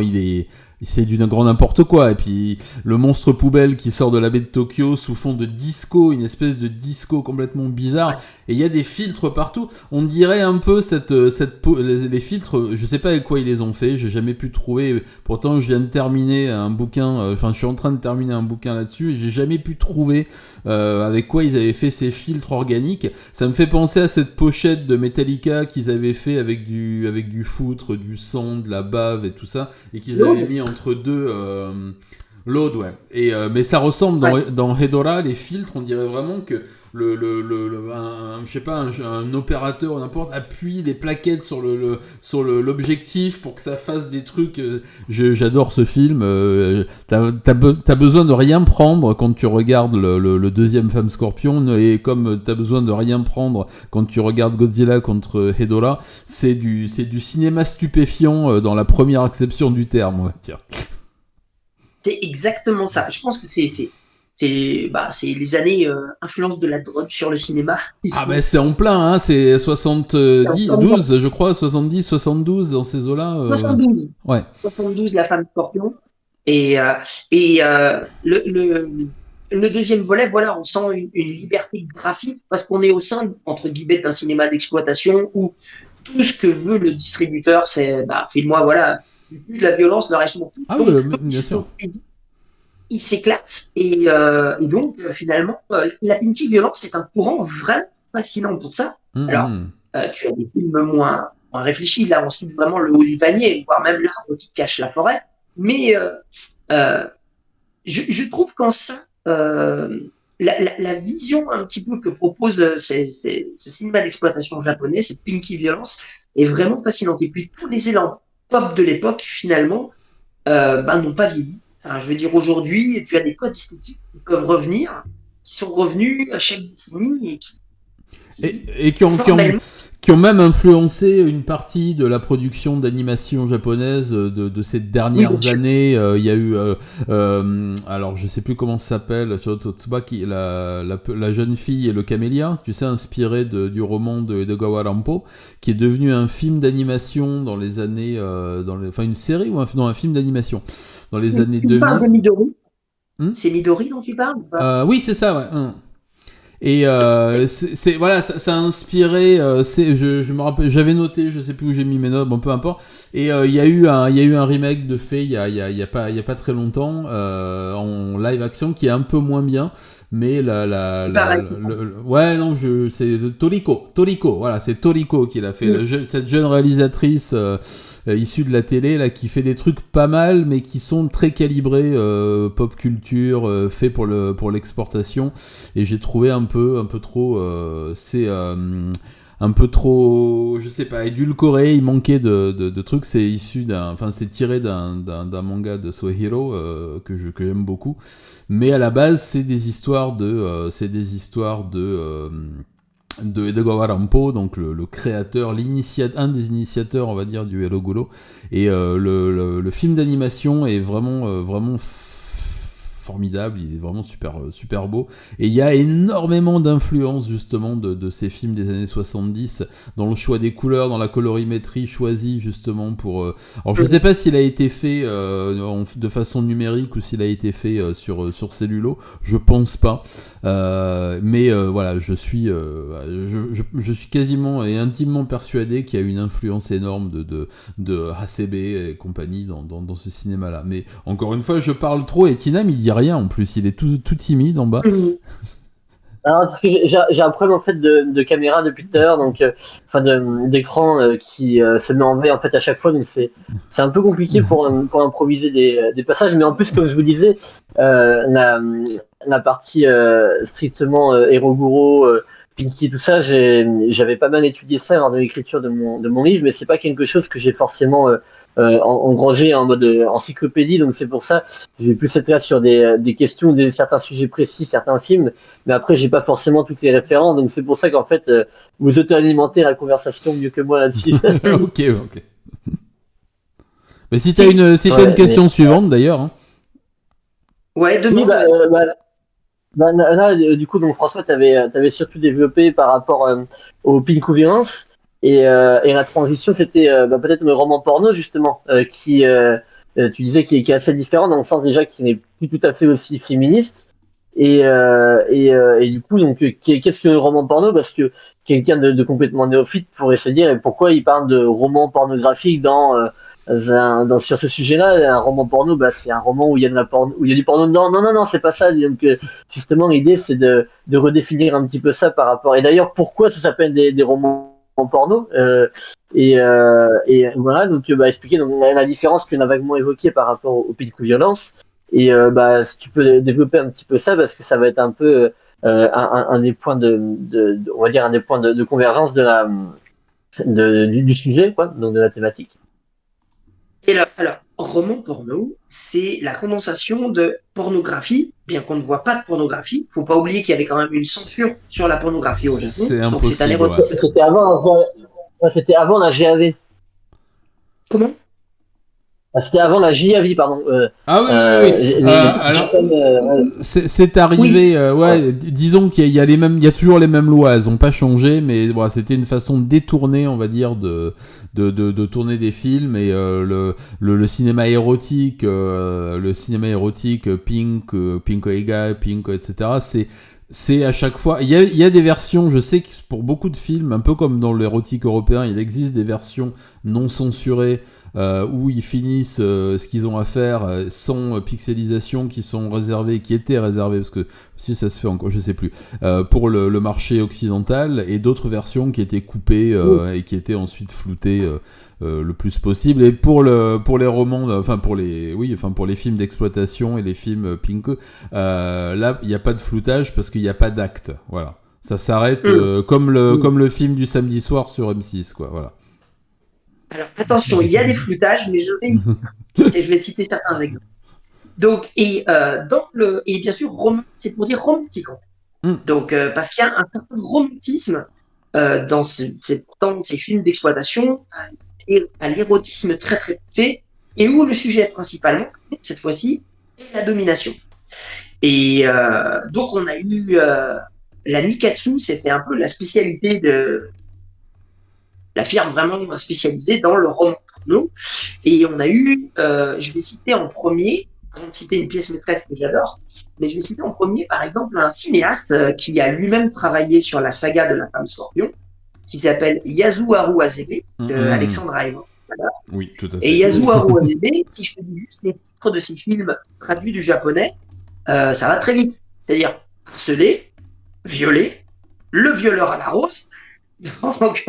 c'est du grand n'importe quoi. Et puis le monstre poubelle qui sort de la baie de Tokyo sous fond de disco, une espèce de disco complètement bizarre. Et il y a des filtres partout. On dirait un peu les filtres. Je sais pas avec quoi ils les ont fait. J'ai jamais pu trouver. Pourtant, je viens de terminer un bouquin. Enfin, je suis en train de terminer un bouquin là-dessus. Et j'ai jamais pu trouver avec quoi ils avaient fait ces filtres organiques. Ça me fait penser à cette pochette de Metallica qu'ils avaient fait avec du foutre, du sang, de la bave et tout ça, et qu'ils avaient mis entre deux load, ouais. Et mais ça ressemble dans Hedorah, les filtres, on dirait vraiment que je sais pas, un opérateur ou n'importe appuie des plaquettes sur l'objectif pour que ça fasse des trucs. J'adore ce film. T'as besoin de rien prendre quand tu regardes le deuxième Femme Scorpion, et comme t'as besoin de rien prendre quand tu regardes Godzilla contre Hedorah, c'est du cinéma stupéfiant dans la première acception du terme, on va dire. C'est exactement ça. Je pense que c'est les années influence de la drogue sur le cinéma. Ah ben c'est en plein, hein, c'est 12, je crois, 70, 72 dans ces eaux-là. 72. Ouais. 72, la Femme Scorpion. Et le deuxième volet, voilà, on sent une liberté graphique parce qu'on est au sein, entre guillemets, d'un cinéma d'exploitation où tout ce que veut le distributeur, c'est file-moi, voilà, de la violence, le reste mon Ah donc, bien sûr. Il s'éclate et donc finalement la Pinky Violence c'est un courant vraiment fascinant pour ça. Alors tu as des films moins réfléchis, là on cite vraiment le haut du panier, voire même l'arbre qui cache la forêt, mais je trouve qu'en ça la vision un petit peu que propose ce cinéma d'exploitation japonais, cette Pinky Violence, est vraiment fascinante. Et puis tous les élans pop de l'époque finalement n'ont pas vieilli. Enfin, je veux dire, aujourd'hui, tu as des codes esthétiques qui peuvent revenir, qui sont revenus à chaque décennie et qui ont même influencé une partie de la production d'animation japonaise de ces dernières années. Il y a eu, alors je sais plus comment ça s'appelle, Tsubaki, la jeune fille et le camélia, tu sais, inspiré du roman de Edogawa Rampo, qui est devenu un film d'animation dans les années, enfin une série ou un film d'animation dans les années 2000. Tu parles de Midori C'est Midori dont tu parles ou pas oui, c'est ça, ouais. Et voilà, ça a inspiré. Je me rappelle, j'avais noté, je sais plus où j'ai mis mes notes, bon peu importe. Et il y a eu un remake de fait il y a pas très longtemps en live action qui est un peu moins bien, mais ouais non c'est Toriko, voilà, c'est Toriko qui l'a fait, cette jeune réalisatrice issue de la télé là, qui fait des trucs pas mal mais qui sont très calibrés pop culture, fait pour l'exportation, et j'ai trouvé un peu trop un peu trop, je sais pas, édulcoré. Il manquait de trucs. C'est issu c'est tiré d'un manga de Soehiro que j'aime beaucoup. Mais à la base, c'est des histoires de Edogawa Rampo, donc le créateur, un des initiateurs, on va dire, du Hello Golo. Et le film d'animation est vraiment formidable, il est vraiment super beau. Et il y a énormément d'influence justement de ces films des années 70 dans le choix des couleurs, dans la colorimétrie choisie justement pour... Alors je sais pas s'il a été fait de façon numérique ou s'il a été fait sur cellulo, je pense pas. Mais voilà, je suis quasiment et intimement persuadé qu'il y a une influence énorme de Hasebe et compagnie dans ce cinéma-là. Mais encore une fois, je parle trop et Tinam il dit rien en plus, il est tout timide en bas. Alors, parce que j'ai un problème en fait de caméra depuis tout à l'heure, donc d'écran qui se met en V en fait à chaque fois, donc c'est un peu compliqué pour improviser des passages, mais en plus comme je vous disais, la partie strictement Eroguro, Pinky, tout ça, j'avais pas mal étudié ça lors de l'écriture de mon livre, mais c'est pas quelque chose que j'ai forcément engrangé en mode encyclopédie, donc c'est pour ça j'ai plus être là sur des questions, certains sujets précis, certains films, mais après j'ai pas forcément toutes les références, donc c'est pour ça qu'en fait vous auto-alimentez la conversation mieux que moi là-dessus. Ok. Mais si t'as une question suivante d'ailleurs. Hein. Ouais, Oui, demande. là, du coup, donc François, t'avais surtout développé par rapport au Pinku Violence et la transition, c'était peut-être le roman porno justement, qui tu disais qui est assez différent dans le sens déjà qu'il n'est plus tout à fait aussi féministe et du coup donc qu'est-ce que le roman porno parce que quelqu'un de complètement néophyte pourrait se dire et pourquoi il parle de roman pornographique sur ce sujet-là, un roman porno, c'est un roman où il y a de la porno, où il y a du porno dedans. Non, non, non, c'est pas ça. Donc, justement, l'idée, c'est de redéfinir un petit peu ça par rapport. Et d'ailleurs, pourquoi ça s'appelle des romans porno et voilà, donc, expliquer donc, la différence qu'on a vaguement évoquée par rapport au Pinku Violence. Et si tu peux développer un petit peu ça, parce que ça va être un peu un des points on va dire un des points de convergence du sujet, quoi, donc de la thématique. Et alors, roman porno, c'est la condensation de pornographie, bien qu'on ne voit pas de pornographie. Faut pas oublier qu'il y avait quand même une censure sur la pornographie au Japon. C'est Donc c'est un impossible, érotisme. C'était avant la GAV. Comment? C'était avant la JAV, pardon. Ah oui. Alors, c'est arrivé, disons qu'il y a il y a toujours les mêmes lois, elles n'ont pas changé, mais bon, c'était une façon détournée, on va dire, de tourner des films et le cinéma érotique, Pink, Pink Oiga, Pink, etc. C'est à chaque fois. Il y a des versions, je sais que pour beaucoup de films, un peu comme dans l'érotique européen, il existe des versions non censurées où ils finissent ce qu'ils ont à faire sans pixelisation qui étaient réservées, parce que si ça se fait encore, je sais plus, pour le marché occidental, et d'autres versions qui étaient coupées et qui étaient ensuite floutées le plus possible. Et pour les romans, pour les films d'exploitation et les films Pink, là il n'y a pas de floutage parce qu'il n'y a pas d'acte. Voilà, ça s'arrête comme le film du samedi soir sur M6, quoi. Voilà. Alors attention, il y a des floutages, mais je vais citer certains exemples. Donc, et bien sûr, c'est pour dire romantique. Donc, parce qu'il y a un certain romantisme dans ces films d'exploitation et à l'érotisme très très poussé, et où le sujet principalement, cette fois-ci, est la domination. Et donc, on a eu la Nikatsu, c'était un peu la spécialité de la firme vraiment spécialisée dans le roman porno. Et on a eu, je vais citer en premier, avant de citer une pièce maîtresse que j'adore, mais je vais citer en premier, par exemple, un cinéaste qui a lui-même travaillé sur la saga de la femme scorpion, qui s'appelle Yasuharu Azebe, de Alexandra Evans. Voilà. Oui, tout à fait. Et Yasuharu Azebe, si je te dis juste les titres de ses films traduits du japonais, ça va très vite. C'est-à-dire harcelé, violé, le violeur à la rose. Donc,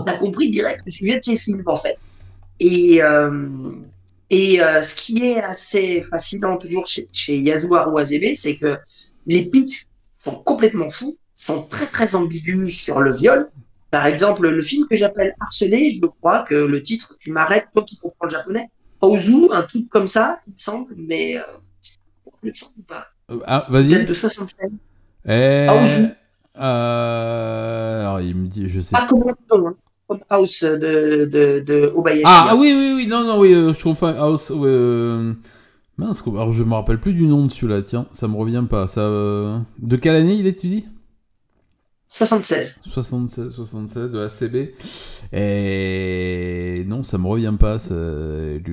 t'as compris direct le sujet de ces films, en fait. Et ce qui est assez fascinant toujours chez Yasuharu Azebe, c'est que les pitchs sont complètement fous, sont très très ambigus sur le viol, Par exemple, le film que j'appelle Harcelé, je crois que le titre, tu m'arrêtes, toi qui comprends le japonais, Ozu, un truc comme ça, il me semble, mais il me semble pas. Ah, Il date vas-y. de 76. Eh, Aozu, alors, il me dit, je sais. pas comme House, hein, comme House de Obayashi. Ah, Hein. oui, oui, oui, non, non, oui, je confonds. House, ouais, mince, alors je me rappelle plus du nom de celui-là, tiens, ça me revient pas. Ça, de quelle année il est, tu dis? 76. 76, 77 de ACB. Et non, ça me revient pas. Ça... Il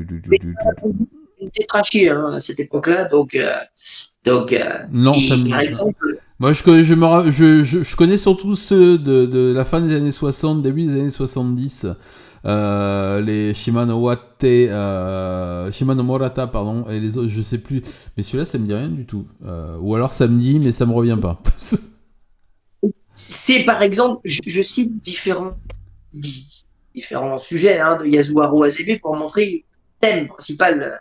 était trashy hein, à cette époque-là, Non, ça et me par dit. exemple, Moi, je connais surtout ceux de la fin des années 60, début des années 70. Les Shimano Morata, pardon, et les autres, je sais plus. Mais celui-là, ça me dit rien du tout. Ou alors ça me dit, mais ça me revient pas. c'est par exemple, je cite différents sujets hein, de Yasuharu Azebe pour montrer le thème principal.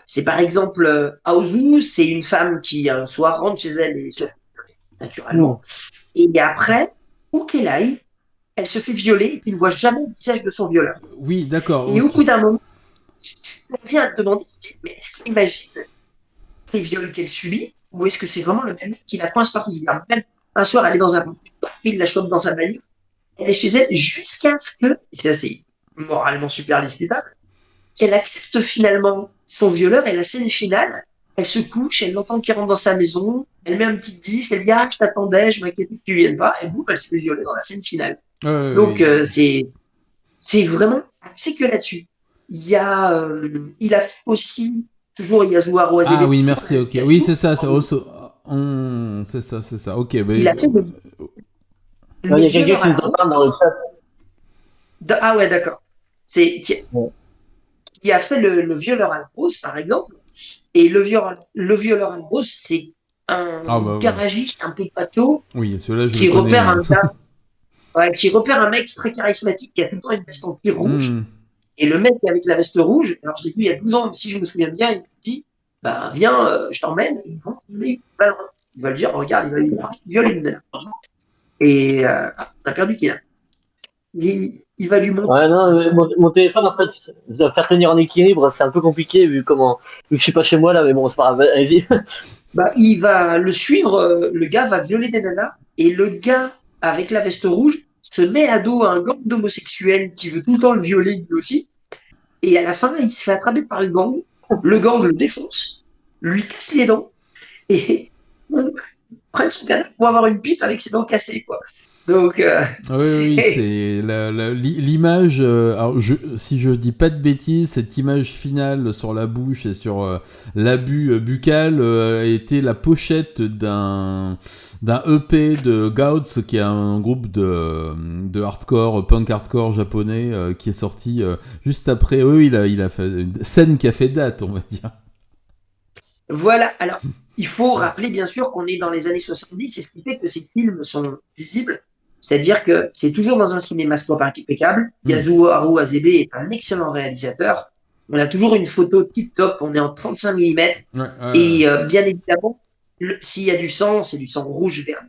C'est par exemple Aozu, c'est une femme qui un soir rentre chez elle et se fait violer, Hmm. naturellement. Et après, où qu'elle aille, elle se fait violer et tu ne vois jamais le visage de son violeur. Oui, d'accord, Et ok. au bout d'un moment, on vient à te demander, mais est-ce qu'il imagine les viols qu'elle subit ou est-ce que c'est vraiment le même mec qui la coince partout? Même un soir, elle est dans un il la chope dans sa bagnole, elle est chez elle jusqu'à ce que, et ça c'est moralement super discutable, qu'elle accepte finalement son violeur et la scène finale, elle se couche, elle l'entend qui rentre dans sa maison, elle met un petit disque, elle dit ah je t'attendais, je m'inquiétais que tu viennes pas, et boum, elle se fait violer dans la scène finale. Donc Oui. c'est vraiment axé que là-dessus. Il a fait aussi toujours Yasuharu Ah Azebe oui, pour merci, ok. Oui, l'aviation. c'est ça, ça c'est ça, c'est ça. Ok, Il mais a fait Non, le il y a quelqu'un violeur qui à nous la en rose. parle dans le chat. Ah ouais, d'accord. C'est Ouais. qui a fait le violeur à la rose, par exemple. Et le violeur à la rose, c'est ah un bah ouais. garagiste un peu pato Oui, celui-là je le qui connais. repère un gars, ouais, qui repère un mec très charismatique qui a tout le temps une veste en cuir rouge. Hmm. Et le mec avec la veste rouge, alors je l'ai vu il y a 12 ans, mais si je me souviens bien, il me dit bah, viens, je t'emmène. Et bon, il va lui dire regarde, il va lui violer une nana. Et on a perdu Kylian. Il va lui montrer. Ouais, non, mon téléphone, en fait, je dois faire tenir en équilibre, c'est un peu compliqué vu que je suis pas chez moi là, mais bon, c'est pas grave, allez-y. Bah, il va le suivre, le gars va violer des nanas, et le gars avec la veste rouge se met à dos un gang d'homosexuels qui veut tout le temps le violer lui aussi, et à la fin, il se fait attraper par le gang le défonce, lui casse les dents, et prennent son cadavre pour avoir une pipe avec ses dents cassées, quoi. Donc, Oui, oui, c'est... c'est l'image. Alors, si je dis pas de bêtises, cette image finale sur la bouche et sur l'abus buccal était la pochette d'un EP de Gouts, qui est un groupe de hardcore, punk hardcore japonais, qui est sorti juste après. Oui, il a fait une scène qui a fait date, on va dire. Voilà, alors, il faut rappeler bien sûr qu'on est dans les années 70, et ce qui fait que ces films sont visibles, c'est-à-dire que c'est toujours dans un cinémascope impeccable. Hmm. Yasuharu Azebe est un excellent réalisateur. On a toujours une photo tip-top, on est en 35 mm, Ouais, et bien évidemment, s'il y a du sang, c'est du sang rouge vert.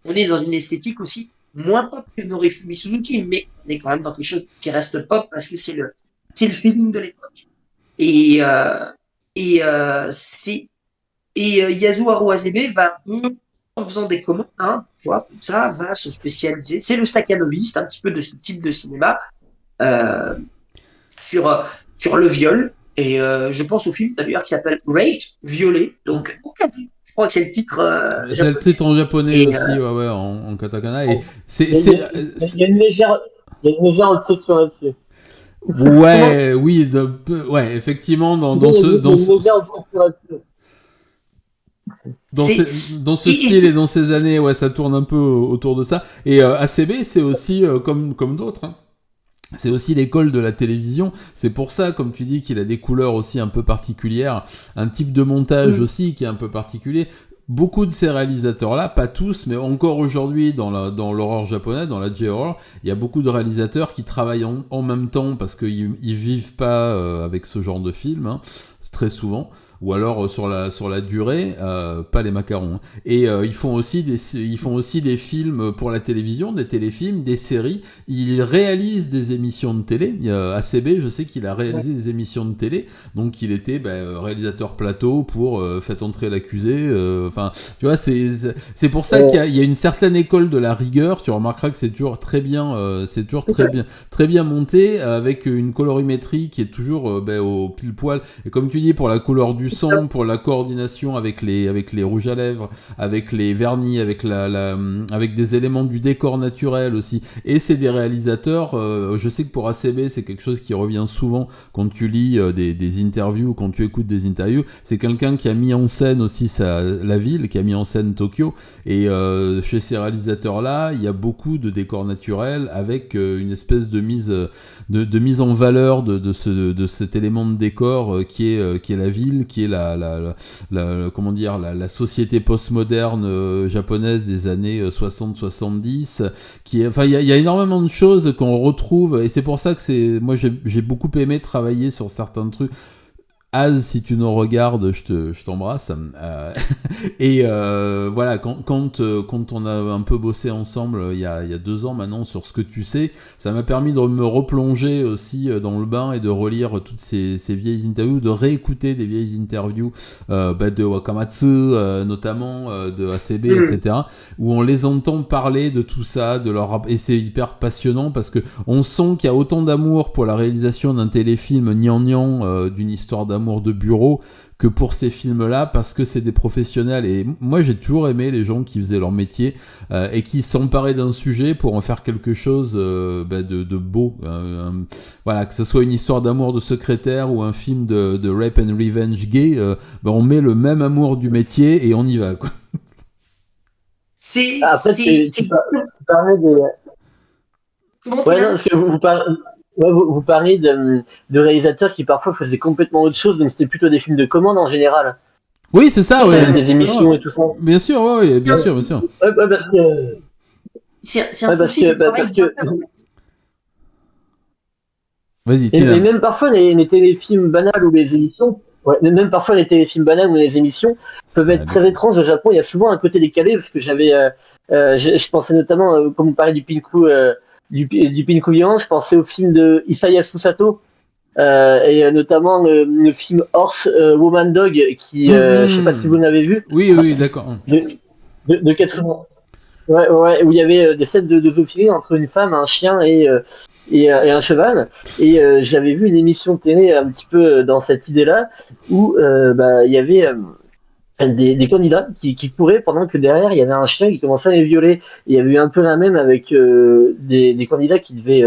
On est dans une esthétique aussi moins pop que Norifumi Suzuki, mais on est quand même dans quelque chose qui reste pop parce que c'est le feeling de l'époque. Et, c'est Yasuharu Azebe va, en faisant des commandes, hein, parfois, comme ça, va se spécialiser. C'est le staccanoviste, un petit peu de ce type de cinéma, euh, sur le viol. Et je pense au film d'ailleurs qui s'appelle Rape, violé. Donc, je crois que c'est le titre c'est le japonais. titre en japonais Et aussi, ouais, ouais, en katakana. Et Il y a, il y a une légère, il y a une légère obsession là-dessus. Comment? ouais, oui, ouais, effectivement, Il y a une légère obsession là-dessus. c'est, dans ce et, style et dans ces années, ouais, ça tourne un peu autour de ça. Et ACB, c'est aussi, comme d'autres, hein, c'est aussi l'école de la télévision. C'est pour ça, comme tu dis, qu'il a des couleurs aussi un peu particulières, un type de montage aussi qui est un peu particulier. Beaucoup de ces réalisateurs-là, pas tous, mais encore aujourd'hui dans l'horreur japonaise, dans la J-horror, il y a beaucoup de réalisateurs qui travaillent en même temps parce qu'ils vivent pas avec ce genre de film, hein, très souvent, ou alors sur la durée, pas les macarons. Et ils font aussi des films pour la télévision, des téléfilms, des séries. Ils réalisent des émissions de télé. ACB, je sais qu'il a réalisé des émissions de télé, donc il était réalisateur plateau pour Faites entrer l'accusé. Enfin, tu vois, c'est pour ça qu'il y a une certaine école de la rigueur. Tu remarqueras que c'est toujours très bien, très bien monté, avec une colorimétrie qui est toujours au pile poil. Et comme tu dis, pour la couleur du sang, pour la coordination avec les rouges à lèvres, avec les vernis, avec avec des éléments du décor naturel aussi. Et c'est des réalisateurs. Je sais que pour ACB, c'est quelque chose qui revient souvent quand tu lis des interviews, quand tu écoutes des interviews. C'est quelqu'un qui a mis en scène aussi la ville, qui a mis en scène Tokyo. Et chez ces réalisateurs-là, il y a beaucoup de décors naturels avec une espèce de mise en valeur de cet élément de décor qui est la ville, qui est la société postmoderne japonaise des années 60-70, il y a énormément de choses qu'on retrouve, et c'est pour ça que moi j'ai beaucoup aimé travailler sur certains trucs. Az, si tu nous regardes, je t'embrasse. Et voilà, quand on a un peu bossé ensemble il y a 2 ans maintenant sur ce que tu sais, ça m'a permis de me replonger aussi dans le bain et de relire toutes ces vieilles interviews, de réécouter des vieilles interviews de Wakamatsu, notamment de ACB, etc., où on les entend parler de tout ça, et c'est hyper passionnant parce que on sent qu'il y a autant d'amour pour la réalisation d'un téléfilm gnangnan, d'une histoire d'amour de bureau, que pour ces films-là, parce que c'est des professionnels. Et moi, j'ai toujours aimé les gens qui faisaient leur métier et qui s'emparaient d'un sujet pour en faire quelque chose de beau. Voilà, que ce soit une histoire d'amour de secrétaire ou un film de rape and revenge gay, on met le même amour du métier et on y va, quoi. Après, tu parlais des... Comment Ouais, non, parce que vous parlez de réalisateurs qui parfois faisaient complètement autre chose, donc c'était plutôt des films de commande en général. Oui, c'est ça, ouais. Des émissions et tout ça. Bien sûr, ouais, bien sûr. Ouais, parce que... C'est un souci du travail. Vas-y, et même parfois les téléfilms banals ou les émissions, même parfois les téléfilms banals ou les émissions peuvent être très étranges au Japon. Il y a souvent un côté décalé, parce que je pensais notamment, comme vous parlez du Pinku, du Pinku Vivant, je pensais au film de Isayasu Sato, et notamment le film Horse Woman Dog, qui, je sais pas si vous l'avez vu. Oui, d'accord. De 80. Ouais, où il y avait des scènes de zoophilie entre une femme, un chien et un cheval. Et j'avais vu une émission télé un petit peu dans cette idée-là, où il y avait des candidats qui couraient pendant que derrière il y avait un chien qui commençait à les violer. Et il y avait eu un peu la même avec des candidats qui devaient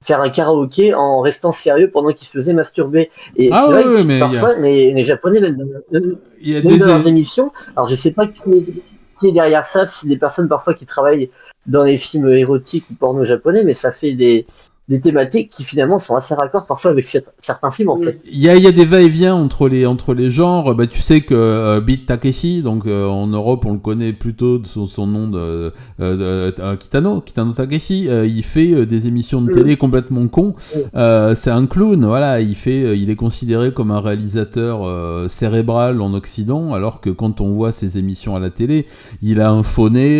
faire un karaoké en restant sérieux pendant qu'ils se faisaient masturber. Et c'est vrai que parfois les Japonais, même dans leurs émissions, alors je sais pas qui est derrière ça, si des personnes parfois qui travaillent dans les films érotiques ou porno japonais, mais ça fait des thématiques qui finalement sont assez raccords parfois avec certains films, en fait. Il y a des va-et-vient entre les genres. Tu sais que Beat Takeshi, donc en Europe on le connaît plutôt de son nom de Kitano Takeshi, il fait des émissions de télé complètement cons. C'est un clown, voilà, il est considéré comme un réalisateur cérébral en Occident, alors que quand on voit ses émissions à la télé, il a un faux nez,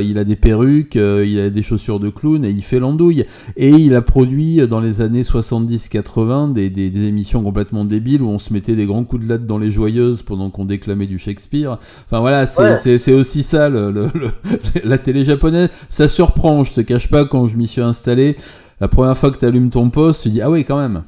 il a des perruques, il a des chaussures de clown et il fait l'andouille. Et il a produit dans les années 70-80 des émissions complètement débiles où on se mettait des grands coups de latte dans les joyeuses pendant qu'on déclamait du Shakespeare. Enfin voilà, c'est aussi ça la télé japonaise. Ça surprend, je te cache pas, quand je m'y suis installé. La première fois que tu allumes ton poste, tu dis ah oui quand même.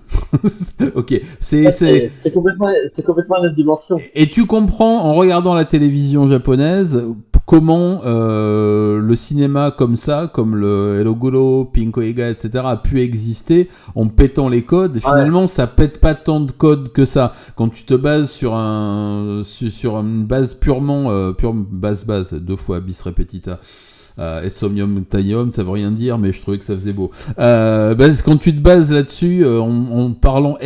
Ok, c'est complètement une autre dimension. Et tu comprends en regardant la télévision japonaise comment le cinéma comme ça, comme le Hello Goro, Pinko Ega, etc. a pu exister en pétant les codes. Et finalement, ça pète pas tant de codes que ça. Quand tu te bases sur une base purement base 2 fois bis repetita. Somnium Tanium, ça veut rien dire, mais je trouvais que ça faisait beau. Quand tu te bases là-dessus, en parlant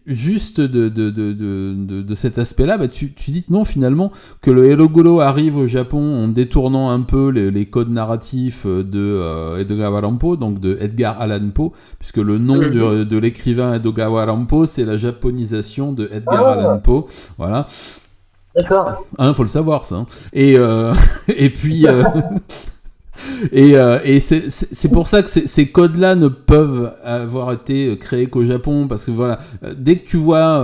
juste de cet aspect-là, tu dis que non, finalement, que le Hello Golo arrive au Japon en détournant un peu les codes narratifs de Edogawa Rampo, donc de Edgar Allan Poe, puisque le nom de l'écrivain Edogawa Rampo, c'est la japonisation de Edgar Allan Poe. Voilà. D'accord. Faut le savoir, ça. Hein. Et puis... Et c'est pour ça que ces codes-là ne peuvent avoir été créés qu'au Japon, parce que voilà, dès que tu vois,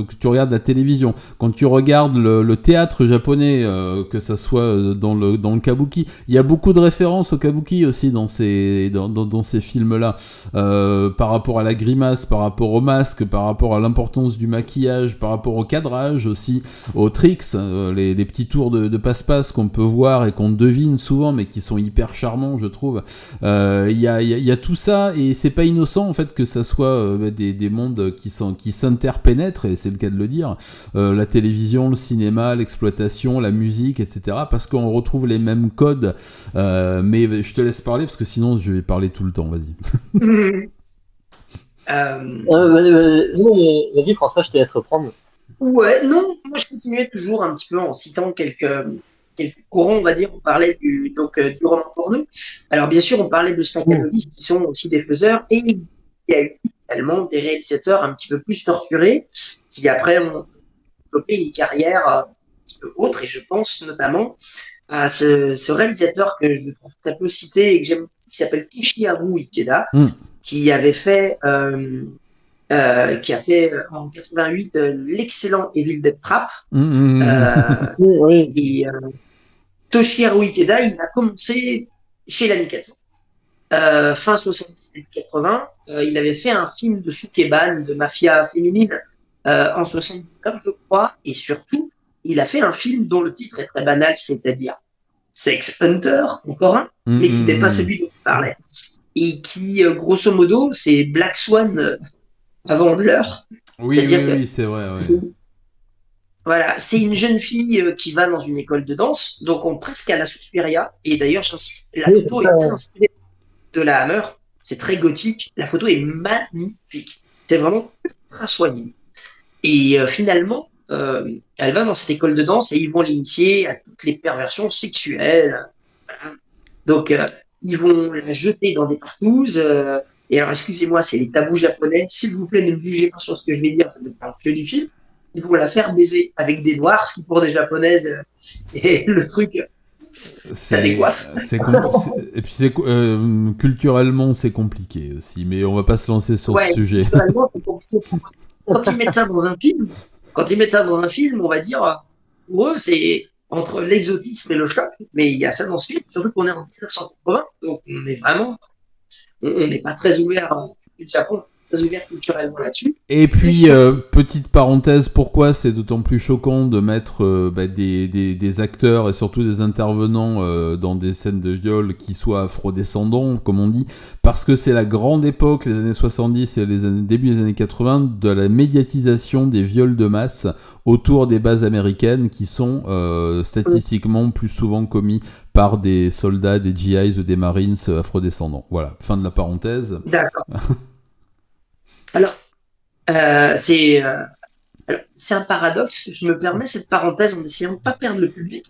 que tu regardes la télévision, quand tu regardes le théâtre japonais, que ça soit dans le kabuki, il y a beaucoup de références au kabuki aussi dans ces films-là, par rapport à la grimace, par rapport au masque, par rapport à l'importance du maquillage, par rapport au cadrage aussi, aux tricks, les petits tours de passe-passe qu'on peut voir et qu'on devine souvent, mais qui sont hyper charmant, je trouve. Il y a tout ça, et c'est pas innocent en fait que ça soit des mondes qui s'interpénètrent, et c'est le cas de le dire. La télévision, le cinéma, l'exploitation, la musique, etc. Parce qu'on retrouve les mêmes codes. Mais je te laisse parler parce que sinon je vais parler tout le temps. Vas-y. Vas-y, François, je te laisse reprendre. Ouais, non, moi je continuais toujours un petit peu en citant quelques courants, on va dire. On parlait du roman porno. Alors bien sûr, on parlait de Staccanoviste, qui sont aussi des faiseurs, et il y a eu également des réalisateurs un petit peu plus torturés, qui après ont développé une carrière un petit peu autre, et je pense notamment à ce réalisateur que je trouve très peu cité et que j'aime, qui s'appelle Kishiharu Ikeda, qui avait fait qui a fait en 88 l'excellent Evil Dead Trap. Oui. Et Toshihiro Ikeda, il a commencé chez la Nikatsu. Fin 70-80, il avait fait un film de Sukeban, de mafia féminine, en 79, je crois, et surtout, il a fait un film dont le titre est très banal, c'est-à-dire Sex Hunter, encore un, mais qui n'est pas celui dont tu parlais, et qui, grosso modo, c'est Black Swan avant l'heure. Oui, c'est vrai. Ouais. Voilà, c'est une jeune fille qui va dans une école de danse, donc presque à la Suspiria. Et d'ailleurs, j'insiste, la photo est très inspirée de la Hammer. C'est très gothique. La photo est magnifique. C'est vraiment ultra soigné. Et finalement, elle va dans cette école de danse et ils vont l'initier à toutes les perversions sexuelles. Voilà. Donc, ils vont la jeter dans des partouzes. Et alors, excusez-moi, c'est les tabous japonais. S'il vous plaît, ne me jugez pas sur ce que je vais dire, ça ne parle que du film. Ils vont la faire baiser avec des noirs, ce qui pour des japonaises est le truc, ça décoiffe. Et puis culturellement c'est compliqué aussi, mais on va pas se lancer sur ce sujet. Culturellement, c'est compliqué. Quand ils mettent ça dans un film, on va dire, pour eux, c'est entre l'exotisme et le choc, mais il y a ça dans ce film, surtout qu'on est en 1980, donc on n'est pas très ouvert au Japon, très ouvert culturellement là-dessus. Et puis, petite parenthèse, pourquoi c'est d'autant plus choquant de mettre des acteurs et surtout des intervenants dans des scènes de viol qui soient afrodescendants, comme on dit, parce que c'est la grande époque, les années 70 et début des années 80, de la médiatisation des viols de masse autour des bases américaines qui sont statistiquement plus souvent commis par des soldats, des GIs ou des Marines afrodescendants. Voilà, fin de la parenthèse. D'accord. Alors, c'est un paradoxe. Je me permets cette parenthèse en essayant de ne pas perdre le public.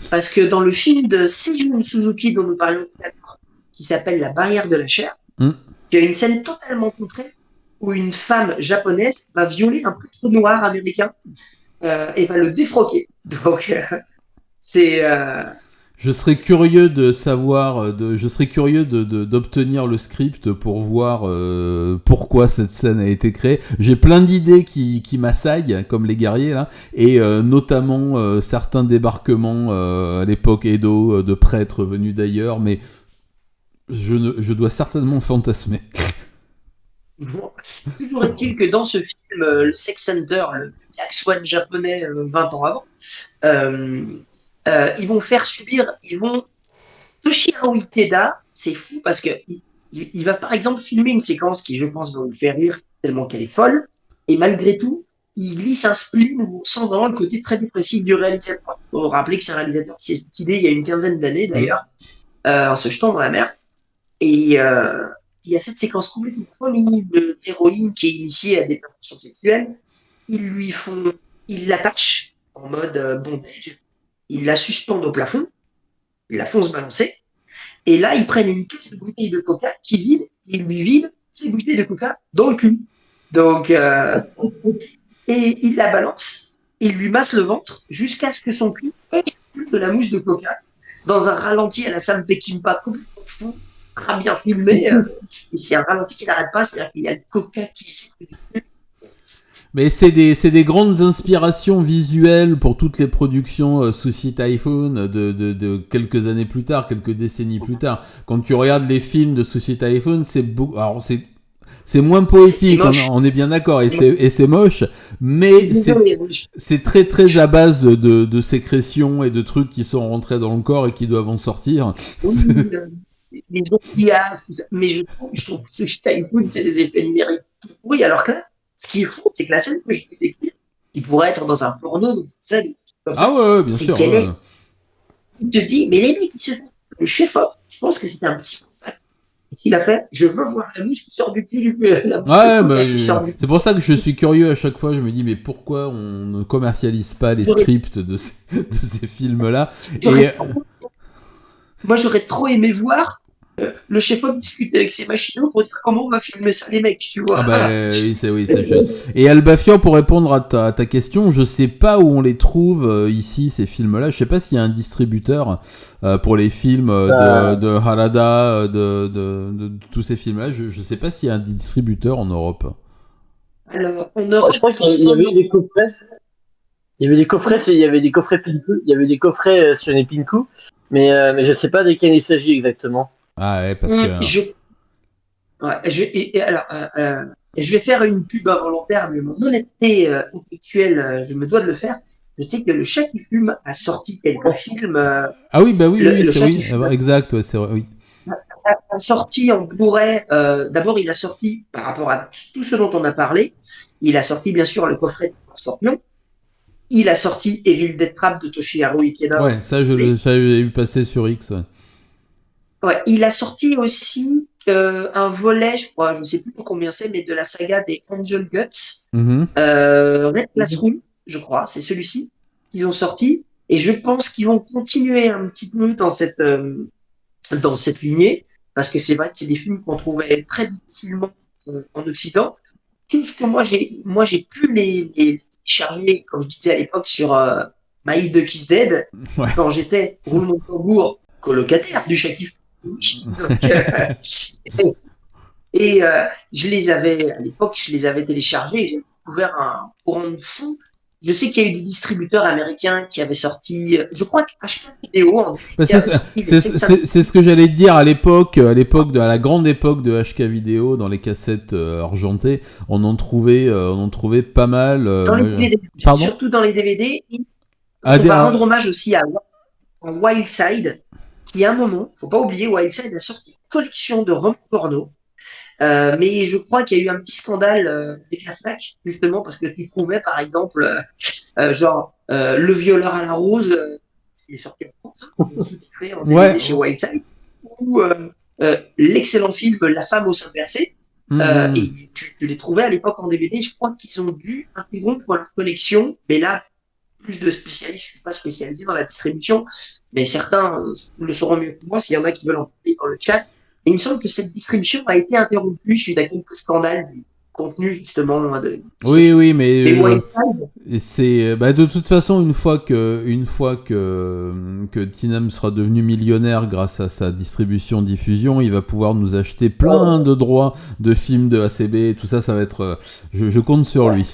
Parce que dans le film de Seijun Suzuki dont nous parlions tout à l'heure, qui s'appelle La barrière de la chair, il y a une scène totalement contraire où une femme japonaise va violer un prêtre noir américain et va le défroquer. Donc, c'est... Je serais curieux de savoir, je serais curieux d'obtenir le script pour voir pourquoi cette scène a été créée. J'ai plein d'idées qui m'assaillent, comme les guerriers là, et notamment certains débarquements à l'époque Edo de prêtres venus d'ailleurs, mais je dois certainement fantasmer. Bon, toujours est-il que dans ce film, le Sex Center, le Black Swan japonais 20 ans avant, ils vont Toshihiro Ikeda, c'est fou parce que il va par exemple filmer une séquence qui, je pense, va vous faire rire tellement qu'elle est folle, et malgré tout, il glisse un spleen où on sent vraiment le côté très dépressif du réalisateur. Il faut rappeler que c'est un réalisateur qui s'est suicidé il y a une quinzaine d'années d'ailleurs, en se jetant dans la mer. Et il y a cette séquence complètement folie de l'héroïne qui est initiée à des perversions sexuelles. Ils l'attachent en mode bondage, ils la suspendent au plafond, ils la font se balancer. Et là, ils prennent une caisse de bouteilles de coca qui vide, ils lui vident ces bouteilles de coca dans le cul. Donc, et ils la balancent, ils lui massent le ventre jusqu'à ce que son cul éjacule de la mousse de coca dans un ralenti à la Sam Peckinpah complètement fou, très bien filmé. Et c'est un ralenti qui n'arrête pas, c'est-à-dire qu'il y a le coca qui gicle. Mais c'est des grandes inspirations visuelles pour toutes les productions Sushi Typhoon de quelques années plus tard, quelques décennies plus tard. Quand tu regardes les films de Sushi Typhoon, alors c'est moins poétique, on est bien d'accord, et c'est moche, mais c'est très très à base de sécrétions et de trucs qui sont rentrés dans le corps et qui doivent en sortir. Les mais je trouve que Sushi Typhoon, c'est des effets numériques. Oui, alors que là, ce qui est fou, c'est que la scène que je vais décrire, qui pourrait être dans un porno, donc ça, comme ça, ouais, bien sûr. Ouais. Il te dit, mais les mecs, le chef-op, je pense que c'était un psychopathe. Il a fait, je veux voir la mouche qui sort du cul. C'est pour ça que je suis curieux à chaque fois. Je me dis, mais pourquoi on ne commercialise pas les scripts de ces films-là? Moi, j'aurais trop aimé voir le chef-op discuter avec ses machines pour dire comment on va filmer ça, les mecs, tu vois. Oui, c'est chouette. Et Albafian, pour répondre à ta question, je sais pas où on les trouve ici, ces films-là. Je sais pas s'il y a un distributeur pour les films de Harada, de tous ces films-là. Je sais pas s'il y a un distributeur en Europe. Alors, en Europe, je crois qu'il y avait des coffrets. Il y avait des coffrets Pinku. Il y avait des coffrets sur les Pinku. Mais je sais pas desquels il s'agit exactement. Ah ouais, parce que... je vais faire une pub involontaire, mais mon honnêteté intellectuelle, je me dois de le faire. Je sais que le Chat qui fume a sorti quelques films. Ah oui, bah oui, exact, ouais, c'est vrai, oui. A sorti en Blu-ray. D'abord, il a sorti, par rapport à tout ce dont on a parlé, il a sorti bien sûr le coffret de Scorpion. Il a sorti Evil Dead Trap de Toshiharu Ikeda. Ouais, ça, j'avais vu passer sur X. Ouais, il a sorti aussi un volet, je crois, je ne sais plus pour combien c'est, mais de la saga des Angel Guts. Red Classroom, je crois, c'est celui-ci qu'ils ont sorti. Et je pense qu'ils vont continuer un petit peu dans cette lignée, parce que c'est vrai que c'est des films qu'on trouvait très difficilement en Occident. Tout ce que moi j'ai pu les charger, comme je disais à l'époque, sur My Duck is Dead, quand j'étais roulement de tambour colocataire du Chat qui fume. Je les avais, à l'époque, je les avais téléchargés, j'ai découvert un courant de fou. Je sais qu'il y a eu des distributeurs américains qui avaient sorti, je crois que HK Vidéo. C'est ce que j'allais te dire à l'époque, à la grande époque de HK Vidéo, dans les cassettes argentées, on en trouvait pas mal. Dans les DVD, surtout dans les DVD. On va rendre hommage aussi à Wildside, qui à un moment, faut pas oublier, Wildside a sorti une collection de romans porno. Mais je crois qu'il y a eu un petit scandale avec la FNAC, justement, parce que tu trouvais, par exemple, Le violeur à la rose, qui est sorti en France, sous-titré en DVD chez Wildside, ou l'excellent film La femme au sein percé. Et tu les trouvais à l'époque en DVD. Je crois qu'ils ont dû interrompre leur collection, mais là, plus de spécialistes, je suis pas spécialisé dans la distribution, mais certains le sauront mieux que moi s'il y en a qui veulent en parler dans le chat. Et il me semble que cette distribution a été interrompue suite à quelques scandales du contenu justement oui, mais c'est de toute façon une fois que Tinem sera devenu millionnaire grâce à sa distribution diffusion, il va pouvoir nous acheter plein de droits de films de ACB et tout ça, ça va être je compte sur lui.